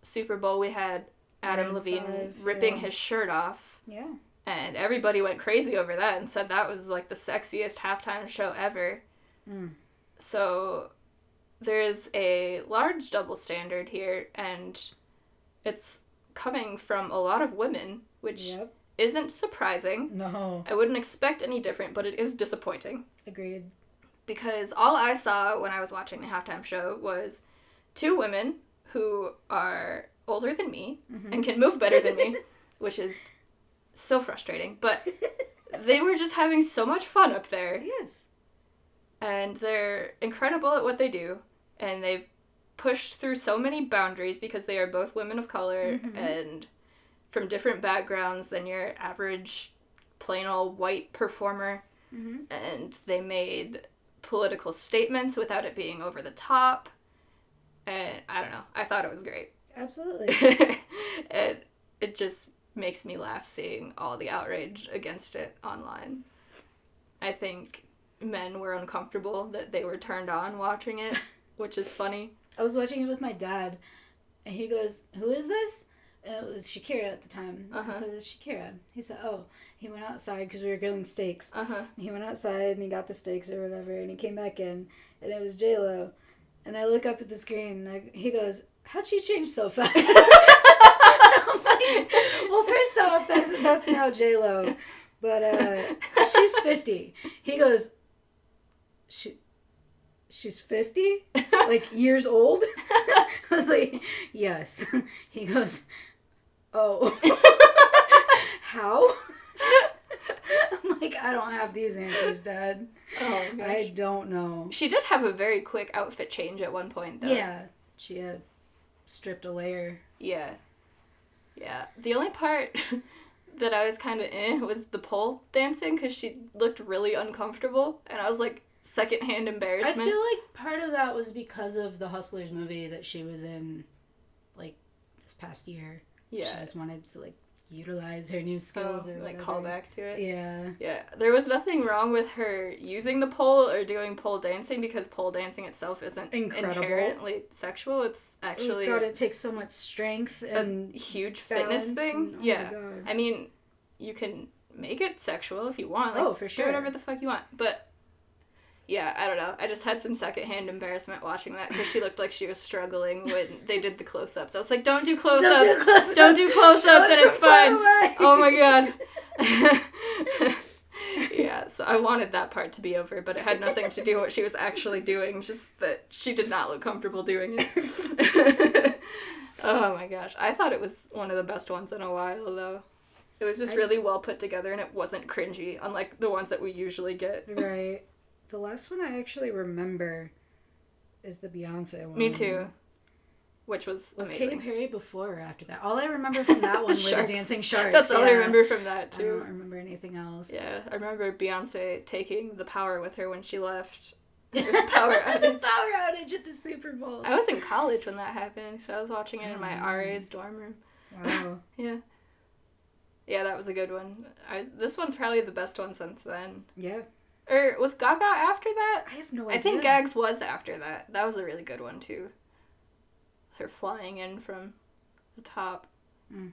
S1: Super Bowl, we had Adam Levine ripping his shirt off.
S2: Yeah.
S1: And everybody went crazy over that and said that was, like, the sexiest halftime show ever. So there is a large double standard here, and it's coming from a lot of women, which isn't surprising.
S2: No.
S1: I wouldn't expect any different, but it is disappointing.
S2: Agreed.
S1: Because all I saw when I was watching the halftime show was two women who are older than me and can move better than me, which is so frustrating. But they were just having so much fun up there.
S2: Yes.
S1: And they're incredible at what they do, and they've pushed through so many boundaries because they are both women of color and from different backgrounds than your average plain old white performer. And they made political statements without it being over the top. And I don't know. I thought it was great.
S2: Absolutely.
S1: And it just makes me laugh seeing all the outrage against it online. I think men were uncomfortable that they were turned on watching it, which is funny.
S2: I was watching it with my dad, and he goes, "Who is this?" It was Shakira at the time. I said, it's Shakira. He said, oh, he went outside because we were grilling steaks. He went outside and he got the steaks or whatever, and he came back in, and it was J-Lo. And I look up at the screen, and he goes, how'd she change so fast? I'm like, well, first off, that's now J-Lo. But she's 50. He goes, she's 50? Like, years old? I was like, yes. He goes, oh. How? I'm like, I don't have these answers, Dad.
S1: Oh my gosh.
S2: I don't know.
S1: She did have a very quick outfit change at one point, though.
S2: Yeah. She had stripped a layer.
S1: Yeah. Yeah. The only part that I was kind of was the pole dancing, because she looked really uncomfortable, and I was like, secondhand embarrassment.
S2: I feel like part of that was because of the Hustlers movie that she was in, like, this past year.
S1: Yeah.
S2: She just wanted to, like, utilize her new skills or
S1: like,
S2: whatever.
S1: call back to it.
S2: Yeah.
S1: Yeah. There was nothing wrong with her using the pole or doing pole dancing, because pole dancing itself isn't inherently sexual. It's actually...
S2: Oh God, it takes so much strength and
S1: a huge fitness thing.
S2: And,
S1: yeah. I mean, you can make it sexual if you want. Like,
S2: for sure.
S1: Do whatever the fuck you want. But... yeah, I don't know. I just had some secondhand embarrassment watching that, because she looked like she was struggling when they did the close-ups. I was like, don't do close-ups. Don't do close-ups, and it's fine. Oh my God. Yeah, so I wanted that part to be over, but it had nothing to do with what she was actually doing, just that she did not look comfortable doing it. Oh my gosh. I thought it was one of the best ones in a while, though. It was just really well put together, and it wasn't cringy, unlike the ones that we usually get.
S2: Right. The last one I actually remember is the Beyonce one.
S1: Me too. Which was
S2: amazing.
S1: Katy
S2: Perry before or after that? All I remember from that one were the dancing sharks.
S1: That's all I remember from that, too.
S2: I don't remember anything else.
S1: Yeah, I remember Beyonce taking the power with her when she left. There was a power outage.
S2: The power outage at the Super Bowl.
S1: I was in college when that happened, so I was watching it in my RA's dorm room.
S2: Wow.
S1: Yeah. Yeah, that was a good one. This one's probably the best one since then.
S2: Yeah.
S1: Or was Gaga after that?
S2: I have no idea.
S1: I think Gags was after that. That was a really good one, too. Her flying in from the top. I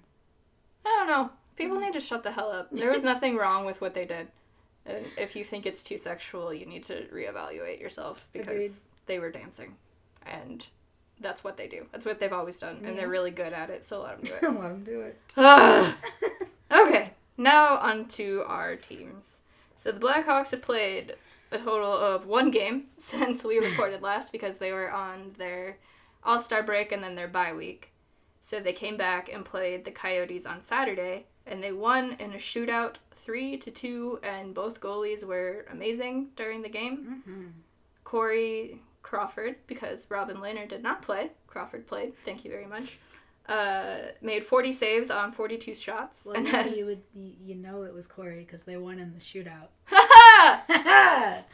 S1: don't know. People need to shut the hell up. There was nothing wrong with what they did. And if you think it's too sexual, you need to reevaluate yourself, because they were dancing. And that's what they do. That's what they've always done. And they're really good at it, so let them do it.
S2: Let them do it.
S1: Okay, now on to our teams. So the Blackhawks have played a total of one game since we recorded last, because they were on their All-Star break and then their bye week. So they came back and played the Coyotes on Saturday, and they won in a shootout 3-2, and both goalies were amazing during the game. Mm-hmm. Corey Crawford, because Robin Lehner did not play. Crawford played. Thank you very much. Made 40 saves on 42 shots.
S2: Well, and you know it was Corey, because they won in the shootout.
S1: Ha!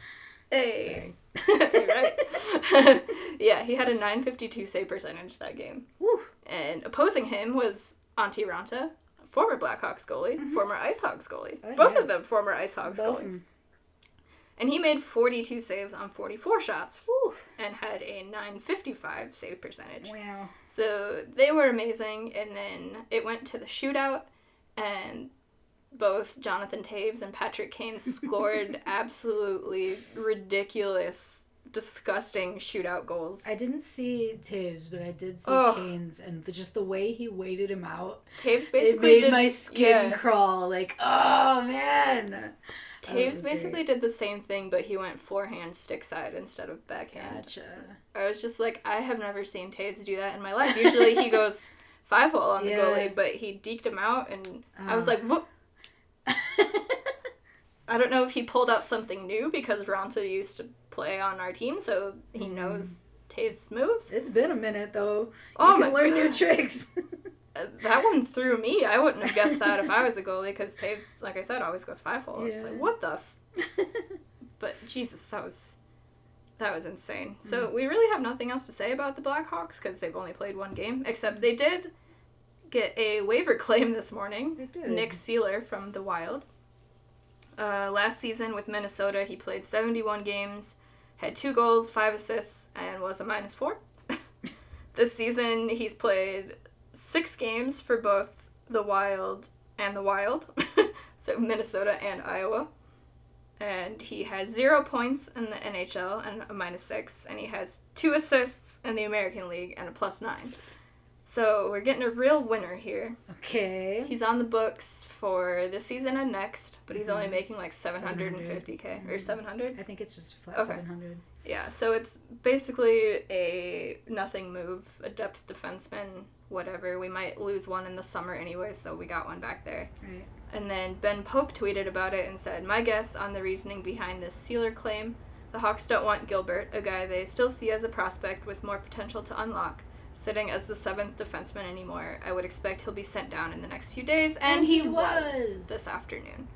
S1: Hey. You're right. Yeah, he had a .952 save percentage that game. Woo. And opposing him was Antti Ranta, former Blackhawks goalie, former IceHogs goalie. Both of them former IceHogs goalies. And he made 42 saves on 44 shots. Whew. And had a .955 save percentage.
S2: Wow.
S1: So they were amazing. And then it went to the shootout, and both Jonathan Toews and Patrick Kane scored absolutely ridiculous, disgusting shootout goals.
S2: I didn't see Toews, but I did see Kane's, and just the way he waited him out.
S1: Toews basically
S2: it made my skin crawl. Like, oh man.
S1: Toews basically did the same thing, but he went forehand stick side instead of backhand.
S2: Gotcha.
S1: I was just like, I have never seen Toews do that in my life. Usually he goes 5-hole on the goalie, but he deked him out, and I was like, what? I don't know if he pulled out something new, because Ranta used to play on our team, so he knows Toews' moves.
S2: It's been a minute, though. You can learn new tricks.
S1: That one threw me. I wouldn't have guessed that if I was a goalie, because Toews, like I said, always goes 5-hole. I was like, what the But, Jesus, that was insane. So, we really have nothing else to say about the Blackhawks, because they've only played one game, except they did get a waiver claim this morning.
S2: They did.
S1: Nick Seeler from the Wild. Last season with Minnesota, he played 71 games, had 2 goals, 5 assists, and was a -4. This season, he's played 6 games for both the Wild and the Wild. So Minnesota and Iowa. And he has 0 points in the NHL and a -6. And he has 2 assists in the American League and a +9. So we're getting a real winner here.
S2: Okay.
S1: He's on the books for this season and next, but he's only making like $750K or 700.
S2: I think it's just flat 700.
S1: Yeah, so it's basically a nothing move, a depth defenseman, whatever. We might lose one in the summer anyway, so we got one back there.
S2: Right.
S1: And then Ben Pope tweeted about it and said, "My guess on the reasoning behind this Sealer claim, the Hawks don't want Gilbert, a guy they still see as a prospect with more potential to unlock, sitting as the 7th defenseman anymore. I would expect he'll be sent down in the next few days," and he was this afternoon.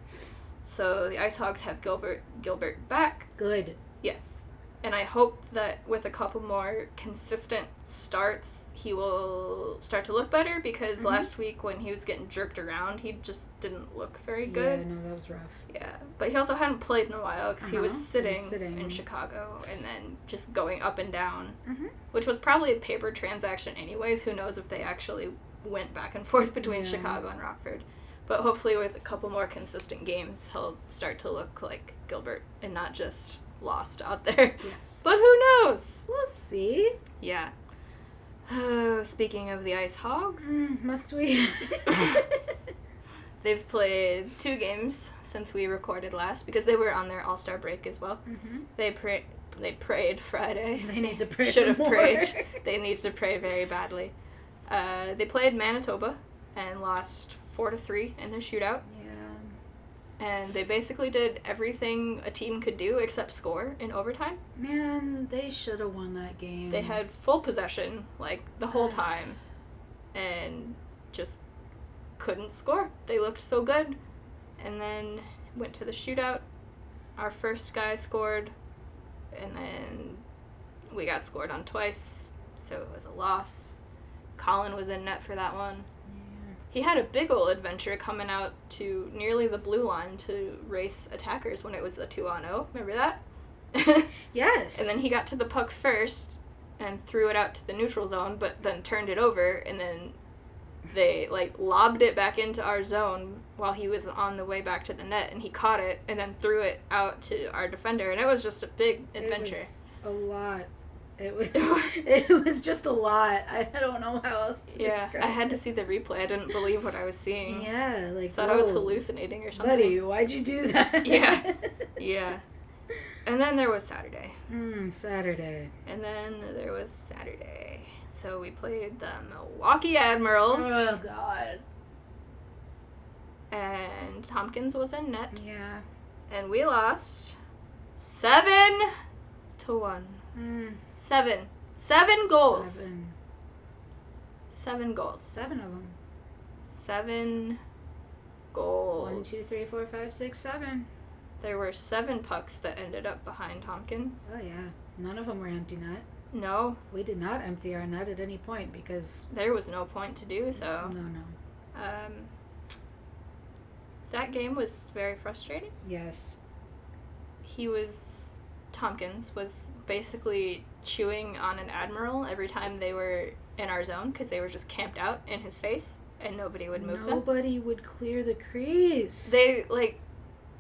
S1: So the IceHogs have Gilbert back.
S2: Good.
S1: Yes. And I hope that with a couple more consistent starts, he will start to look better, because last week when he was getting jerked around, he just didn't look very good.
S2: Yeah, no, that was rough.
S1: Yeah, but he also hadn't played in a while because he was sitting in Chicago and then just going up and down, which was probably a paper transaction anyways. Who knows if they actually went back and forth between Chicago and Rockford. But hopefully with a couple more consistent games, he'll start to look like Gilbert and not just lost out there.
S2: Yes.
S1: But who knows?
S2: We'll see.
S1: Yeah. Speaking of the IceHogs.
S2: Must we?
S1: They've played 2 games since we recorded last, because they were on their all-star break as well. They prayed Friday.
S2: They need to pray
S1: Should
S2: some
S1: have
S2: more.
S1: prayed. They need to pray very badly. They played Manitoba and lost 4-3 in their shootout. And they basically did everything a team could do except score in overtime.
S2: Man, they should have won that game.
S1: They had full possession, like, the whole time, and just couldn't score. They looked so good. And then went to the shootout. Our first guy scored, and then we got scored on twice, so it was a loss. Colin was in net for that one. He had a big ol' adventure coming out to nearly the blue line to race attackers when it was a 2-on-0. Remember that?
S2: Yes.
S1: And then he got to the puck first and threw it out to the neutral zone, but then turned it over, and then they, like, lobbed it back into our zone while he was on the way back to the net, and he caught it and then threw it out to our defender, and it was just a big adventure.
S2: It was a lot. It was just a lot. I don't know how else to describe it.
S1: I had to see the replay. I didn't believe what I was seeing.
S2: Yeah, like,
S1: thought I was hallucinating or something.
S2: Buddy, why'd you do that?
S1: Yeah. Yeah. And then there was Saturday.
S2: Saturday.
S1: And then there was Saturday. So we played the Milwaukee Admirals.
S2: Oh, God.
S1: And Tompkins was in net.
S2: Yeah.
S1: And we lost 7-1. 7 goals. 7 goals.
S2: 7 of them.
S1: 7 goals.
S2: 1, 2, 3, 4, 5, 6, 7.
S1: There were 7 pucks that ended up behind Tompkins.
S2: Oh, yeah. None of them were empty net.
S1: No.
S2: We did not empty our net at any point because...
S1: There was no point to do so.
S2: No.
S1: That game was very frustrating.
S2: Yes.
S1: Tompkins was basically chewing on an Admiral every time they were in our zone, because they were just camped out in his face and nobody would move them.
S2: Nobody would clear the crease.
S1: They, like,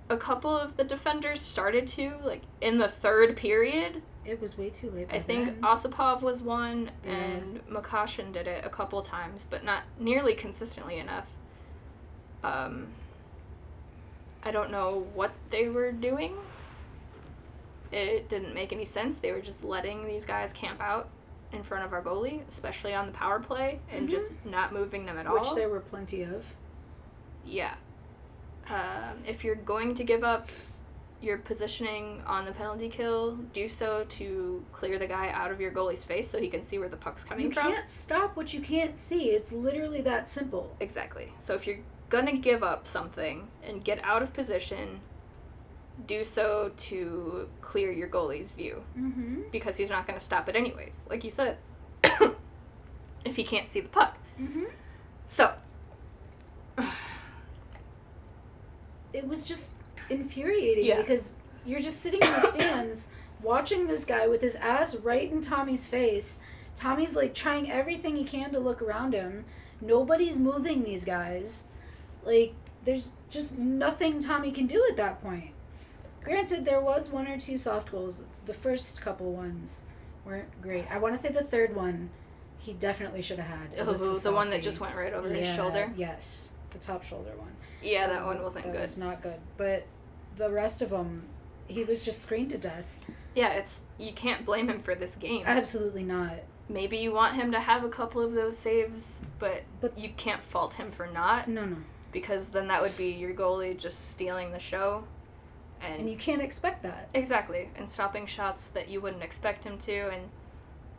S1: a couple of the defenders started to, like, in the 3rd period.
S2: It was way too late.
S1: I think Osipov was one, and Makashin did it a couple times, but not nearly consistently enough. I don't know what they were doing. It didn't make any sense. They were just letting these guys camp out in front of our goalie, especially on the power play, and just not moving them at all.
S2: Which there were plenty of.
S1: Yeah. If you're going to give up your positioning on the penalty kill, do so to clear the guy out of your goalie's face so he can see where the puck's coming from.
S2: You can't stop what you can't see. It's literally that simple.
S1: Exactly. So if you're gonna give up something and get out of position, do so to clear your goalie's view. Because he's not gonna stop it anyways, like you said, if he can't see the puck. So
S2: it was just infuriating because you're just sitting in the stands watching this guy with his ass right in Tommy's face. Tommy's, like, trying everything he can to look around him, Nobody's moving these guys. Like, there's just nothing Tommy can do at that point. Granted, there was one or two soft goals. The first couple ones weren't great. I want to say the third one, he definitely should have had.
S1: The one that just went right over his shoulder?
S2: Yes. The top shoulder one.
S1: Yeah, that one wasn't good. That
S2: was not good. But the rest of them, he was just screened to death.
S1: Yeah, you can't blame him for this game.
S2: Absolutely not.
S1: Maybe you want him to have a couple of those saves, but you can't fault him for not.
S2: No.
S1: Because then that would be your goalie just stealing the show.
S2: And you can't expect that.
S1: Exactly. And stopping shots that you wouldn't expect him to. And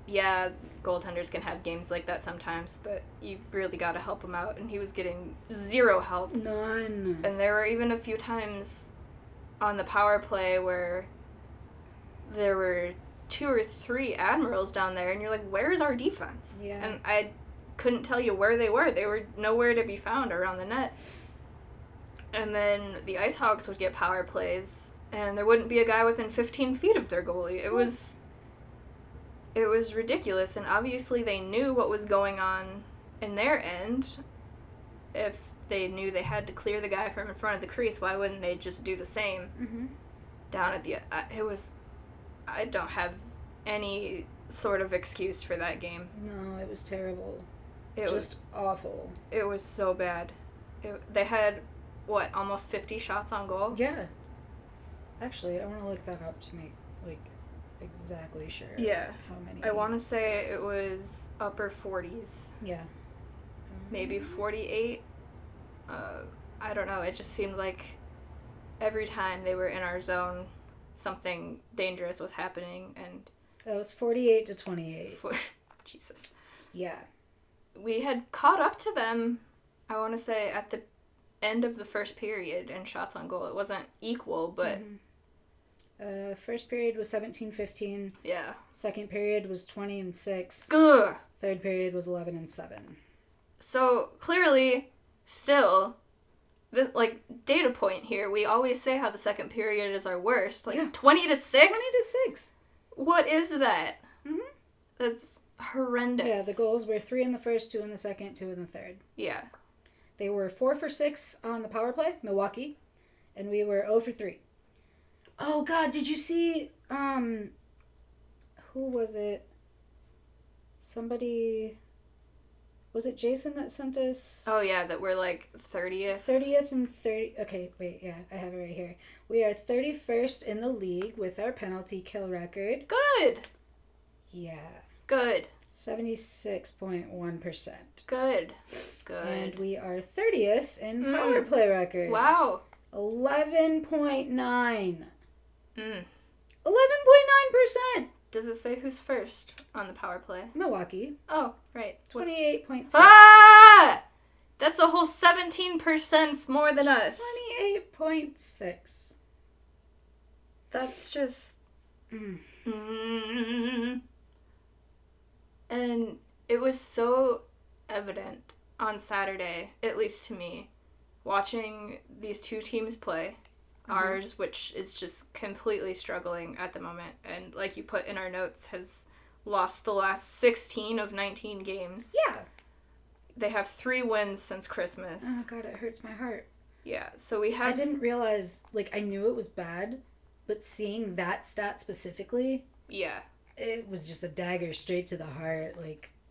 S1: yeah, goaltenders can have games like that sometimes, but you really got to help him out. And he was getting zero help.
S2: None.
S1: And there were even a few times on the power play where there were 2 or 3 Admirals down there, and you're like, where's our defense?
S2: Yeah.
S1: And I couldn't tell you where they were. They were nowhere to be found around the net. And then the IceHogs would get power plays, and there wouldn't be a guy within 15 feet of their goalie. It was ridiculous, and obviously they knew what was going on in their end. If they knew they had to clear the guy from in front of the crease, why wouldn't they just do the same down at the... I don't have any sort of excuse for that game.
S2: No, it was terrible. It was awful.
S1: It was so bad. They had, almost 50 shots on goal?
S2: Yeah. Actually, I want to look that up to make, exactly sure.
S1: Yeah.
S2: How many.
S1: I want to say it was upper 40s.
S2: Yeah.
S1: Maybe 48. I don't know. It just seemed like every time they were in our zone, something dangerous was happening, and...
S2: That was 48-28.
S1: Jesus.
S2: Yeah.
S1: We had caught up to them, I want to say, at the end of the first period in shots on goal. It wasn't equal, but...
S2: First period was 17-15.
S1: Yeah.
S2: Second period was 20-6.
S1: Ugh.
S2: Third period was 11-7.
S1: So, clearly, still... data point here, we always say how the second period is our worst. 20-6?
S2: 20-6.
S1: What is that?
S2: Mm-hmm.
S1: That's horrendous.
S2: Yeah, the goals were 3 in the first, 2 in the second, 2 in the third.
S1: Yeah.
S2: They were 4 for 6 on the power play, Milwaukee, and we were 0 for 3. Oh, God, did you see, who was it? Somebody... Was it Jason that sent us?
S1: Oh, yeah, that we're 30th.
S2: 30th and 30... Okay, wait, yeah, I have it right here. We are 31st in the league with our penalty kill record.
S1: Good.
S2: Yeah.
S1: Good.
S2: 76.1%.
S1: Good.
S2: And we are 30th in power play record.
S1: Wow.
S2: 11.9. 11.9%.
S1: Does it say who's first on the power play?
S2: Milwaukee.
S1: Oh, right.
S2: 28.6.
S1: Ah! That's a whole 17% more than us.
S2: 28.6.
S1: That's just... And it was so evident on Saturday, at least to me, watching these two teams play. Ours, which is just completely struggling at the moment, and like you put in our notes, has lost the last 16 of 19 games.
S2: Yeah.
S1: They have 3 wins since Christmas.
S2: Oh, God, it hurts my heart.
S1: Yeah, so we have...
S2: I didn't realize, I knew it was bad, but seeing that stat specifically...
S1: Yeah.
S2: It was just a dagger straight to the heart.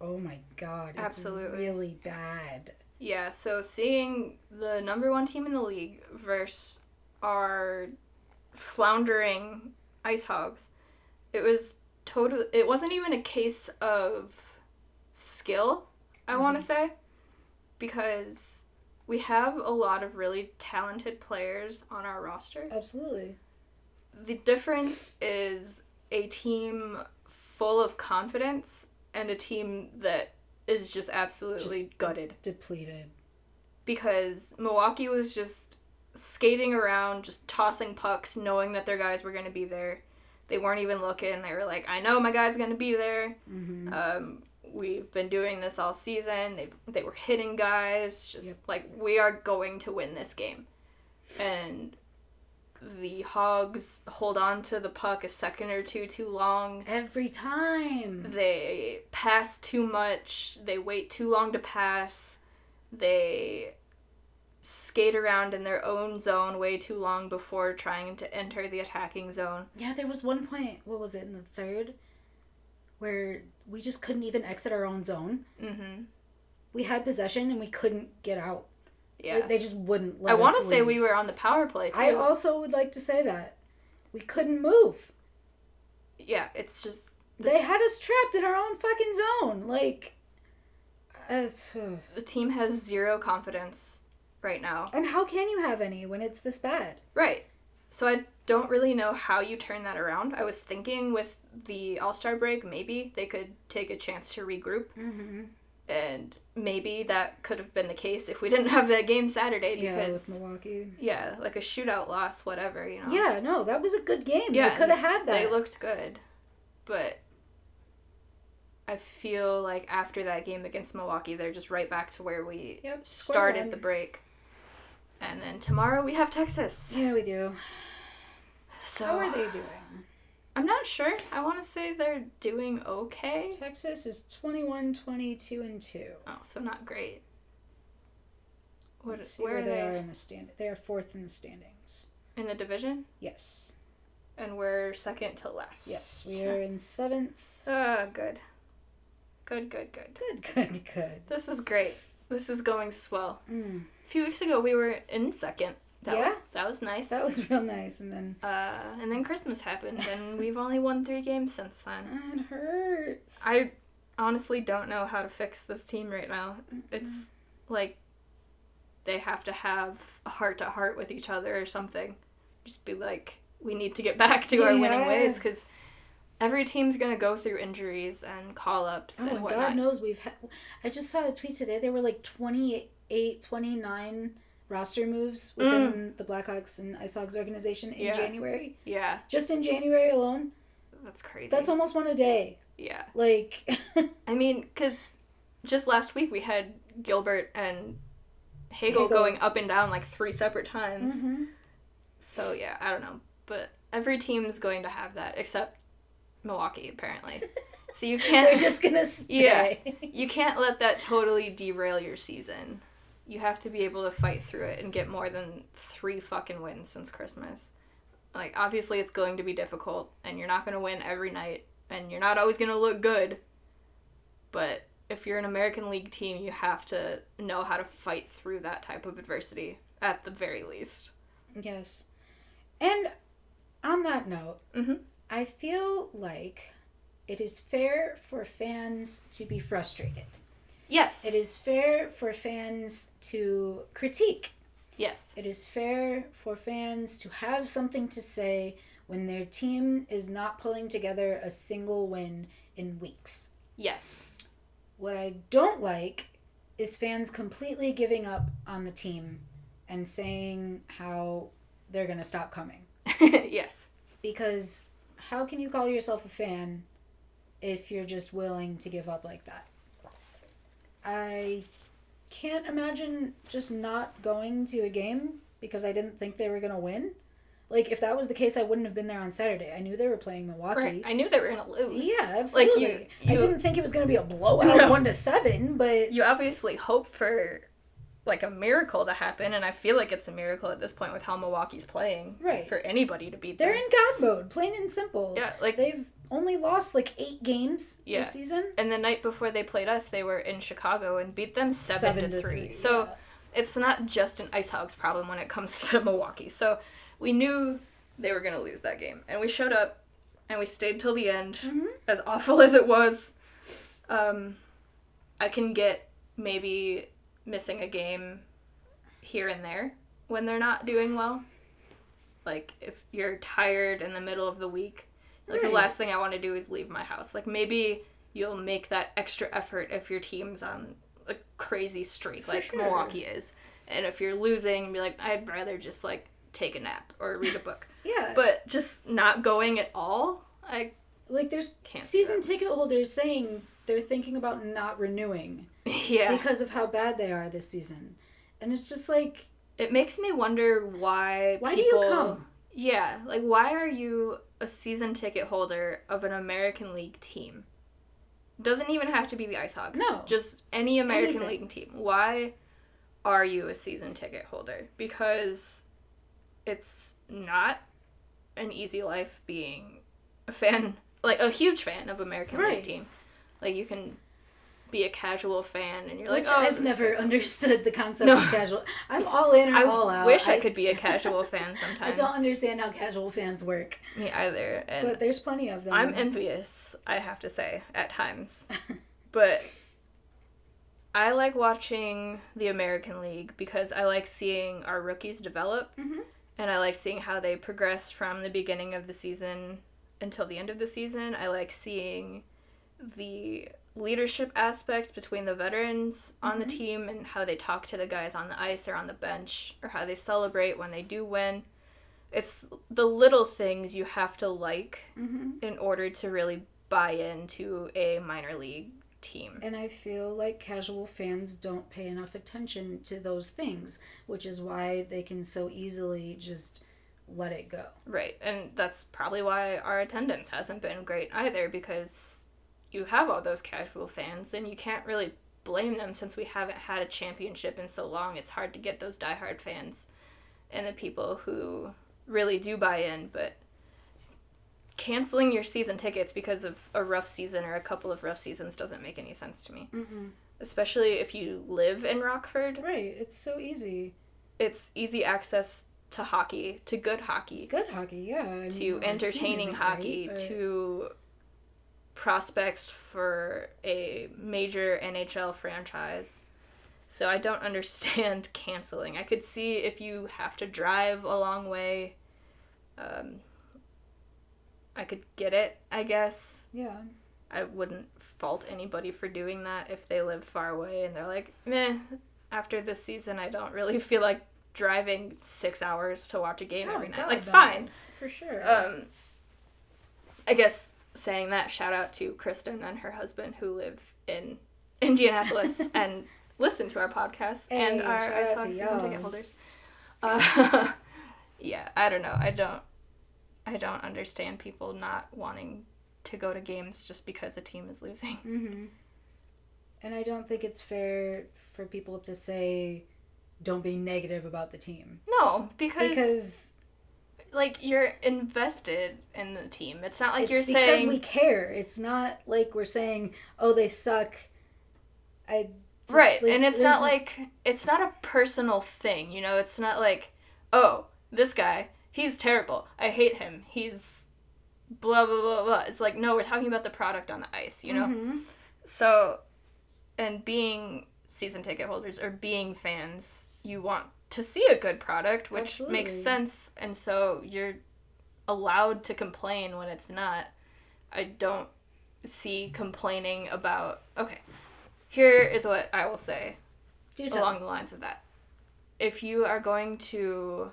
S2: Oh my God, it's
S1: absolutely
S2: really bad.
S1: Yeah, so seeing the number 1 team in the league versus our floundering IceHogs, it wasn't even a case of skill, I want to say, because we have a lot of really talented players on our roster.
S2: Absolutely.
S1: The difference is a team full of confidence and a team that is just absolutely gutted.
S2: Depleted.
S1: Because Milwaukee was just skating around, just tossing pucks, knowing that their guys were going to be there. They weren't even looking. They were like, I know my guy's going to be there.
S2: Mm-hmm.
S1: We've been doing this all season. They were hitting guys. Just we are going to win this game. And the Hogs hold on to the puck a second or two too long.
S2: Every time.
S1: They pass too much. They wait too long to pass. They skate around in their own zone way too long before trying to enter the attacking zone.
S2: Yeah, there was one point, what was it, in the third, where we just couldn't even exit our own zone.
S1: Mm-hmm.
S2: We had possession and we couldn't get out.
S1: Yeah.
S2: They just wouldn't let
S1: us
S2: I
S1: want to
S2: leave.
S1: say we were on the power play, too.
S2: I also would like to say that. We couldn't move.
S1: Yeah, it's just...
S2: They had us trapped in our own fucking zone. Like...
S1: the team has zero confidence right now.
S2: And how can you have any when it's this bad?
S1: Right. So I don't really know how you turn that around. I was thinking with the All-Star break, maybe they could take a chance to regroup.
S2: Mm-hmm.
S1: And maybe that could have been the case if we didn't have that game Saturday because...
S2: Yeah, with Milwaukee.
S1: Yeah, like a shootout loss, whatever, you know.
S2: Yeah, no, that was a good game.
S1: Yeah,
S2: they could have had that.
S1: They looked good. But I feel like after that game against Milwaukee, they're just right back to where we started the break. And then tomorrow we have Texas.
S2: Yeah, we do.
S1: So,
S2: how are they doing?
S1: I'm not sure. I want to say they're doing okay.
S2: Texas is 21, 22, and 2.
S1: Oh, so not great.
S2: Let's see where they are in the stand. They are 4th in the standings.
S1: In the division?
S2: Yes.
S1: And we're second to last.
S2: Yes, we are in 7th.
S1: Good. Good.
S2: Good.
S1: This is great. This is going swell.
S2: Mm.
S1: A few weeks ago, we were in second.
S2: That
S1: was nice.
S2: That was real nice, and
S1: then Christmas happened, and we've only won 3 games since then.
S2: It hurts.
S1: I honestly don't know how to fix this team right now. It's like they have to have a heart-to-heart with each other or something. Just be like, we need to get back to our winning ways, because every team's going to go through injuries and call-ups and whatnot.
S2: God knows we've had... I just saw a tweet today. There were like 28, 29... roster moves within the Blackhawks and IceHogs organization in January.
S1: Yeah.
S2: Just in January alone.
S1: That's crazy.
S2: That's almost one a day.
S1: Yeah.
S2: Like...
S1: I mean, because just last week we had Gilbert and Hagel going up and down like 3 separate times.
S2: Mm-hmm.
S1: So, yeah, I don't know. But every team's going to have that, except Milwaukee, apparently. So you can't...
S2: They're just gonna stay.
S1: Yeah. You can't let that totally derail your season. You have to be able to fight through it and get more than 3 fucking wins since Christmas. Like, obviously it's going to be difficult, and you're not going to win every night, and you're not always going to look good. But if you're an American League team, you have to know how to fight through that type of adversity, at the very least.
S2: Yes. And on that note, I feel like it is fair for fans to be frustrated.
S1: Yes.
S2: It is fair for fans to critique.
S1: Yes.
S2: It is fair for fans to have something to say when their team is not pulling together a single win in weeks.
S1: Yes.
S2: What I don't like is fans completely giving up on the team and saying how they're going to stop coming.
S1: Yes.
S2: Because how can you call yourself a fan if you're just willing to give up like that? I can't imagine just not going to a game because I didn't think they were going to win. Like, if that was the case, I wouldn't have been there on Saturday. I knew they were playing Milwaukee.
S1: Right. I knew they were going to lose.
S2: Yeah, absolutely.
S1: Like
S2: I didn't think it was going to be a blowout 1-7, but...
S1: You obviously hope for, like, a miracle to happen, and I feel like it's a miracle at this point with how Milwaukee's playing.
S2: Right.
S1: For anybody to beat them.
S2: They're in God mode, plain and simple.
S1: Yeah, like...
S2: They've only lost, like, 8 games this season.
S1: And the night before they played us, they were in Chicago and beat them 7-3. So, it's not just an IceHogs problem when it comes to Milwaukee. So, we knew they were going to lose that game. And we showed up, and we stayed till the end, as awful as it was. I can get maybe missing a game here and there when they're not doing well. Like, if you're tired in the middle of the week, like, the last thing I want to do is leave my house. Like, maybe you'll make that extra effort if your team's on a crazy streak, like Milwaukee is. And if you're losing, and be like, I'd rather just, like, take a nap or read a book.
S2: Yeah.
S1: But just not going at all, I
S2: like, there's
S1: can't
S2: season ticket holders saying they're thinking about not renewing.
S1: Yeah.
S2: Because of how bad they are this season. And it's just like...
S1: It makes me wonder why
S2: do
S1: people...
S2: you come?
S1: Yeah, like, why are you a season ticket holder of an American League team? Doesn't even have to be the IceHogs.
S2: No.
S1: Just any American
S2: Anything.
S1: League team. Why are you a season ticket holder? Because it's not an easy life being a fan, like a huge fan of American League team. Like, you can be a casual fan and you're like,
S2: I've never understood the concept of casual. I'm all in or all out.
S1: I wish I could be a casual fan sometimes.
S2: I don't understand how casual fans work.
S1: Me either.
S2: But there's plenty of them.
S1: I'm envious, I have to say, at times. But I like watching the American League because I like seeing our rookies develop. Mm-hmm. And I like seeing how they progress from the beginning of the season until the end of the season. I like seeing the leadership aspects between the veterans on the team and how they talk to the guys on the ice or on the bench, or how they celebrate when they do win. It's the little things you have to like in order to really buy into a minor league team.
S2: And I feel like casual fans don't pay enough attention to those things, which is why they can so easily just let it go.
S1: Right, and that's probably why our attendance hasn't been great either, because you have all those casual fans, and you can't really blame them since we haven't had a championship in so long. It's hard to get those diehard fans and the people who really do buy in, but canceling your season tickets because of a rough season or a couple of rough seasons doesn't make any sense to me. Especially if you live in Rockford.
S2: Right, it's so easy.
S1: It's easy access to hockey, to good hockey.
S2: Good hockey, yeah. I mean,
S1: to entertaining hockey, great, but... to prospects for a major NHL franchise. So I don't understand canceling. I could see if you have to drive a long way, I could get it, I guess.
S2: Yeah.
S1: I wouldn't fault anybody for doing that if they live far away and they're like, meh, after this season I don't really feel like driving 6 hours to watch a game every night. God, like, fine.
S2: For sure.
S1: I guess saying that, shout out to Kristen and her husband who live in Indianapolis and listen to our podcast and our IceHogs season ticket holders. Yeah, I don't know. I don't understand people not wanting to go to games just because a team is losing.
S2: And I don't think it's fair for people to say, don't be negative about the team.
S1: No, because like, you're invested in the team. It's not like you're saying...
S2: It's because we care. It's not like we're saying, oh, they suck.
S1: Right, like, and it's not like... It's not a personal thing, you know? It's not like, oh, this guy, he's terrible. I hate him. He's blah, blah, blah, blah. It's like, no, we're talking about the product on the ice, you know? So, and being season ticket holders or being fans, you want to see a good product, which makes sense, and so you're allowed to complain when it's not. I don't see complaining about... Okay, here is what I will say along the lines of that. If you are going to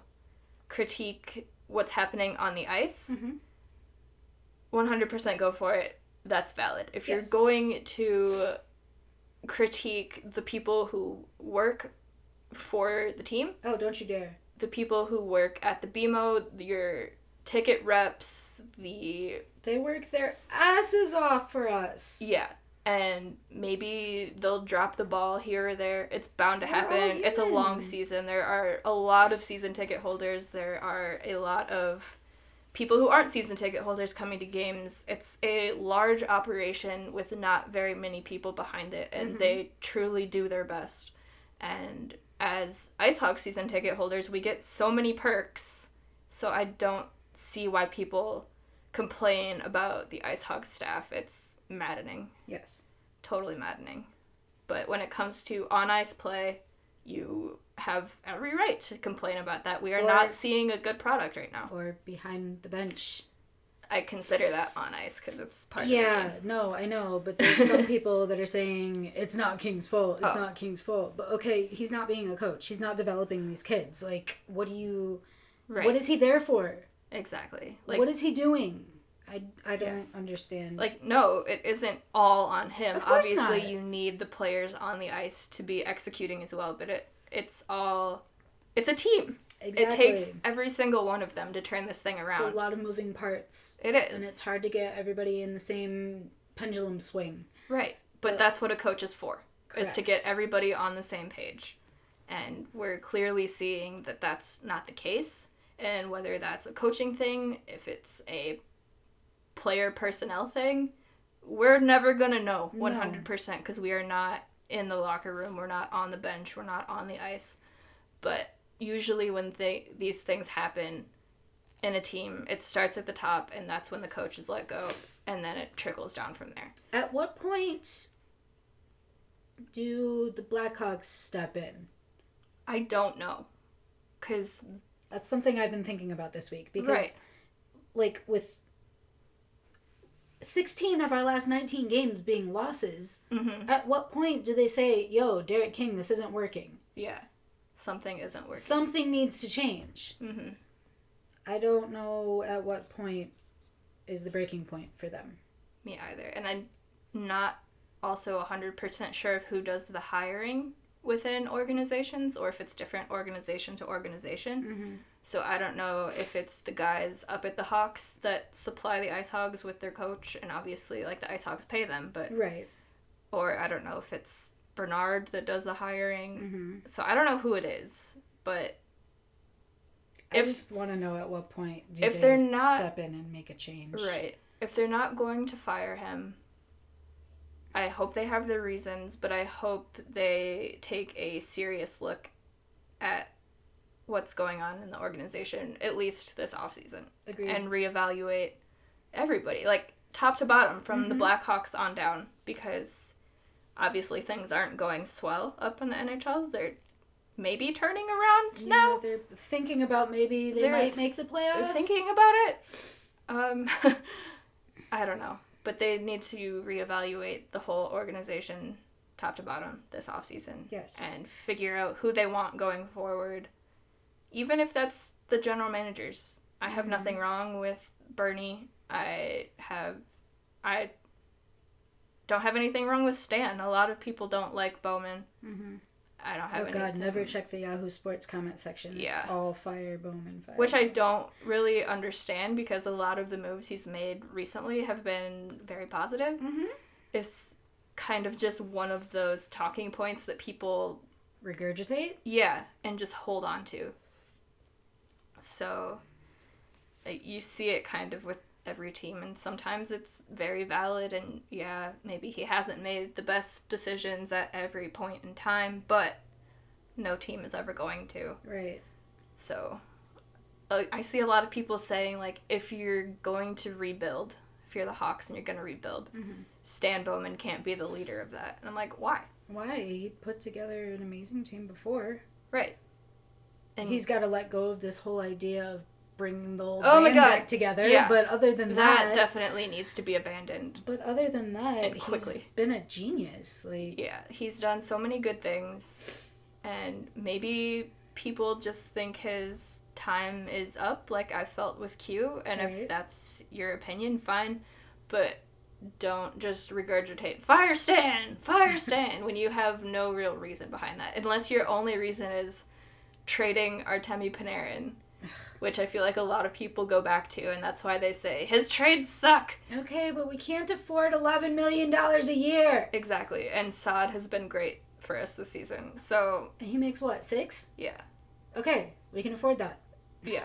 S1: critique what's happening on the ice, 100% go for it. That's valid. If you're going to critique the people who work for the team...
S2: Oh, don't you dare.
S1: The people who work at the BMO, your ticket reps, They
S2: work their asses off for us.
S1: Yeah. And maybe they'll drop the ball here or there. It's bound to happen. It's a long season. There are a lot of season ticket holders. There are a lot of people who aren't season ticket holders coming to games. It's a large operation with not very many people behind it, and they truly do their best. And as IceHogs season ticket holders, we get so many perks, so I don't see why people complain about the IceHogs staff. It's maddening.
S2: Yes.
S1: Totally maddening. But when it comes to on-ice play, you have every right to complain about that. We are not seeing a good product right now.
S2: Or behind the bench.
S1: I consider that on ice because it's part of the
S2: game. No, I know, but there's some people that are saying it's not King's fault. It's not King's fault. But okay, he's not being a coach. He's not developing these kids. Like, what is he there for?
S1: Exactly.
S2: Like, what is he doing? I don't understand.
S1: Like, no, it isn't all on him.
S2: Of course
S1: Obviously,
S2: not.
S1: you need the players on the ice to be executing as well, but it's a team.
S2: Exactly.
S1: It takes every single one of them to turn this thing around.
S2: It's a lot of moving parts.
S1: It is.
S2: And it's hard to get everybody in the same pendulum swing.
S1: Right. But that's what a coach is for.
S2: Correct.
S1: Is to get everybody on the same page. And we're clearly seeing that that's not the case. And whether that's a coaching thing, if it's a player personnel thing, we're never going to know 100% because we are not in the locker room. We're not on the bench. We're not on the ice. But usually when these things happen in a team, it starts at the top, and that's when the coach is let go, and then it trickles down from there.
S2: At what point do the Blackhawks step in?
S1: I don't know. Because
S2: that's something I've been thinking about this week. Because, like, with 16 of our last 19 games being losses, at what point do they say, yo, Derek King, this isn't working?
S1: Yeah. Something isn't working.
S2: Something needs to change. I don't know at what point is the breaking point for them.
S1: Me either. And I'm not also 100% sure of who does the hiring within organizations or if it's different organization to organization. So I don't know if it's the guys up at the Hawks that supply the IceHogs with their coach, and obviously, like, the IceHogs pay them, but...
S2: Right.
S1: Or I don't know if it's Bernard that does the hiring. So I don't know who it is, but...
S2: I just want to know at what point do
S1: if
S2: they
S1: they're not,
S2: step in and make a change.
S1: Right. If they're not going to fire him, I hope they have their reasons, but I hope they take a serious look at what's going on in the organization, at least this offseason.
S2: Agreed.
S1: And reevaluate everybody, like, top to bottom, from the Blackhawks on down, because obviously things aren't going swell up in the NHL. They're maybe turning around now.
S2: They're thinking about maybe they might make the playoffs.
S1: They're thinking about it. I don't know. But they need to reevaluate the whole organization top to bottom this offseason.
S2: Yes. And
S1: figure out who they want going forward. Even if that's the general managers. I have nothing wrong with Bernie. I don't have anything wrong with Stan. A lot of people don't like Bowman. I don't have anything. Oh God,
S2: never check the Yahoo Sports comment section.
S1: Yeah.
S2: It's all fire Bowman, fire.
S1: Which I don't really understand because a lot of the moves he's made recently have been very positive. It's kind of just one of those talking points that people...
S2: regurgitate?
S1: Yeah, and just hold on to. So, you see it kind of with every team, and sometimes it's very valid, and yeah, maybe he hasn't made the best decisions at every point in time, but no team is ever going to.
S2: Right.
S1: So, I see a lot of people saying, like, if you're going to rebuild, if you're the Hawks and you're going to rebuild, Stan Bowman can't be the leader of that. And I'm like, why?
S2: Why? He put together an amazing team before.
S1: Right.
S2: And he's got to let go of this whole idea of bringing the old band back together. Yeah. But other than that...
S1: That definitely needs to be abandoned.
S2: But other than that,
S1: and quickly.
S2: He's been a genius. Like,
S1: yeah, he's done so many good things. And maybe people just think his time is up, like I felt with Q. And if that's your opinion, fine. But don't just regurgitate, fire Stan, when you have no real reason behind that. Unless your only reason is trading Artemi Panarin, which I feel like a lot of people go back to, and that's why they say, his trades suck.
S2: Okay, but we can't afford $11 million a year.
S1: Exactly, and Saad has been great for us this season, so...
S2: And he makes what, 6?
S1: Yeah.
S2: Okay, we can afford that.
S1: Yeah.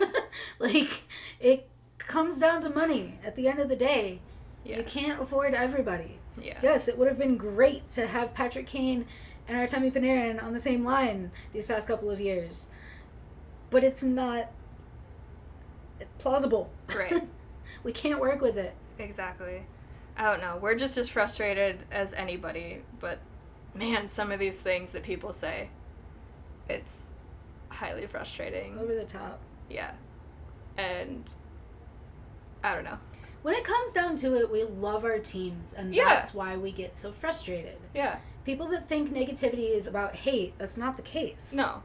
S2: Like, it comes down to money at the end of the day.
S1: Yeah.
S2: You can't afford everybody.
S1: Yeah.
S2: Yes, it would have been great to have Patrick Kane and Artemi Panarin on the same line these past couple of years. But it's not plausible.
S1: Right.
S2: We can't work with it.
S1: Exactly. I don't know. We're just as frustrated as anybody, but man, some of these things that people say, it's highly frustrating.
S2: Over the top.
S1: Yeah. And I don't know.
S2: When it comes down to it, we love our teams, and that's why we get so frustrated.
S1: Yeah.
S2: People that think negativity is about hate, that's not the case.
S1: No.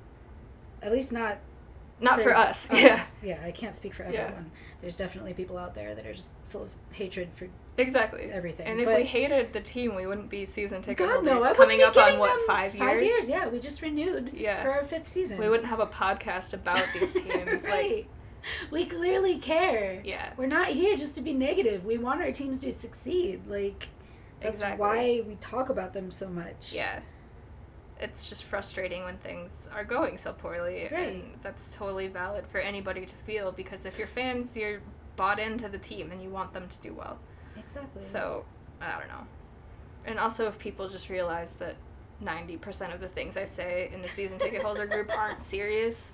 S2: At least not
S1: for us.
S2: Yeah, I can't speak for everyone. Yeah. There's definitely people out there that are just full of hatred for everything.
S1: And if we hated the team, we wouldn't be season ticket holders.
S2: No,
S1: coming up on, 5 years?
S2: 5 years, yeah. We just renewed for our 5th season.
S1: We wouldn't have a podcast about these teams.
S2: Right. We clearly care.
S1: Yeah.
S2: We're not here just to be negative. We want our teams to succeed. Like, that's why we talk about them so much.
S1: Yeah. it's just frustrating when things are going so poorly.
S2: Right.
S1: And that's totally valid for anybody to feel, because if you're fans, you're bought into the team and you want them to do well.
S2: Exactly.
S1: So, I don't know. And also, if people just realize that 90% of the things I say in the season ticket holder group aren't serious,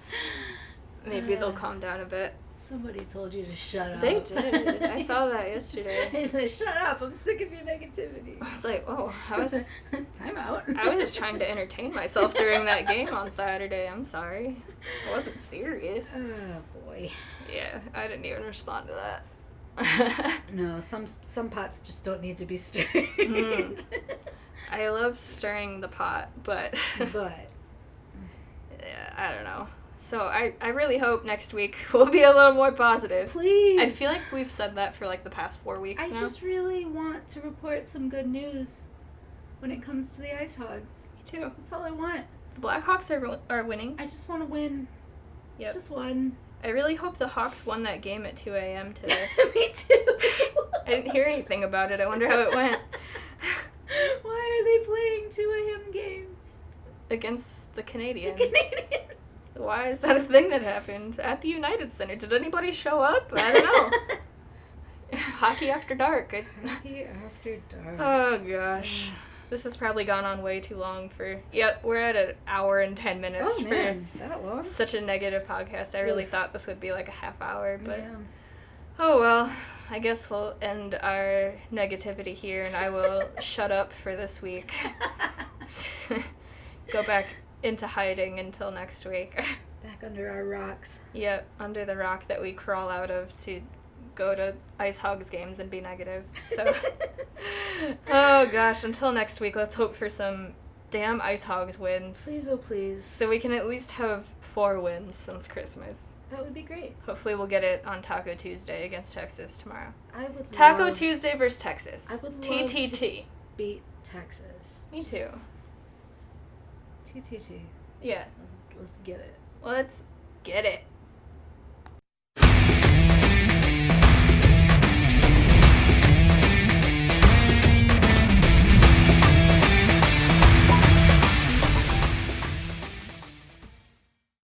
S1: maybe they'll calm down a bit.
S2: Somebody told you to shut up.
S1: They did. I saw that yesterday.
S2: They said, shut up, I'm sick of your negativity.
S1: I was like, oh,
S2: Time out.
S1: I was just trying to entertain myself during that game on Saturday. I'm sorry. I wasn't serious.
S2: Oh, boy.
S1: Yeah, I didn't even respond to that.
S2: No, some pots just don't need to be stirred.
S1: I love stirring the pot, but
S2: But
S1: yeah, I don't know. So I really hope next week will be a little more positive.
S2: please.
S1: I feel like we've said that for like the past 4 weeks
S2: I
S1: now.
S2: just really want to report some good news when it comes to the IceHogs.
S1: Me too.
S2: That's all I want.
S1: The Blackhawks are winning.
S2: I just want to win.
S1: Yep.
S2: Just one.
S1: I really hope the Hawks won that game at 2 a.m. today.
S2: Me too.
S1: I didn't hear anything about it. I wonder how it went.
S2: Why are they playing 2 a.m. games?
S1: Against the Canadians.
S2: The Canadians.
S1: Why is that a thing that happened at the United Center? Did anybody show up? I don't know. Hockey after dark.
S2: Hockey after dark.
S1: Oh gosh. This has probably gone on way too long for... Yep, we're at an hour and 10 minutes
S2: Oh, man. That long?
S1: for such a negative podcast. I really thought this would be like a half hour, but...
S2: Yeah.
S1: Oh well, I guess we'll end our negativity here, and I will shut up for this week. Go back into hiding until next week.
S2: Back under our rocks.
S1: Yep, under the rock that we crawl out of to go to IceHogs games and be negative. So, oh gosh, until next week, let's hope for some damn IceHogs wins.
S2: Please, oh please.
S1: So we can at least have 4 wins since Christmas.
S2: That would be great.
S1: Hopefully we'll get it on Taco Tuesday against Texas tomorrow.
S2: I would
S1: Taco
S2: love
S1: Tuesday versus Texas.
S2: I would love
S1: TTT.
S2: beat Texas.
S1: Me too.
S2: TTT.
S1: Yeah.
S2: Let's get it.
S1: Let's get it.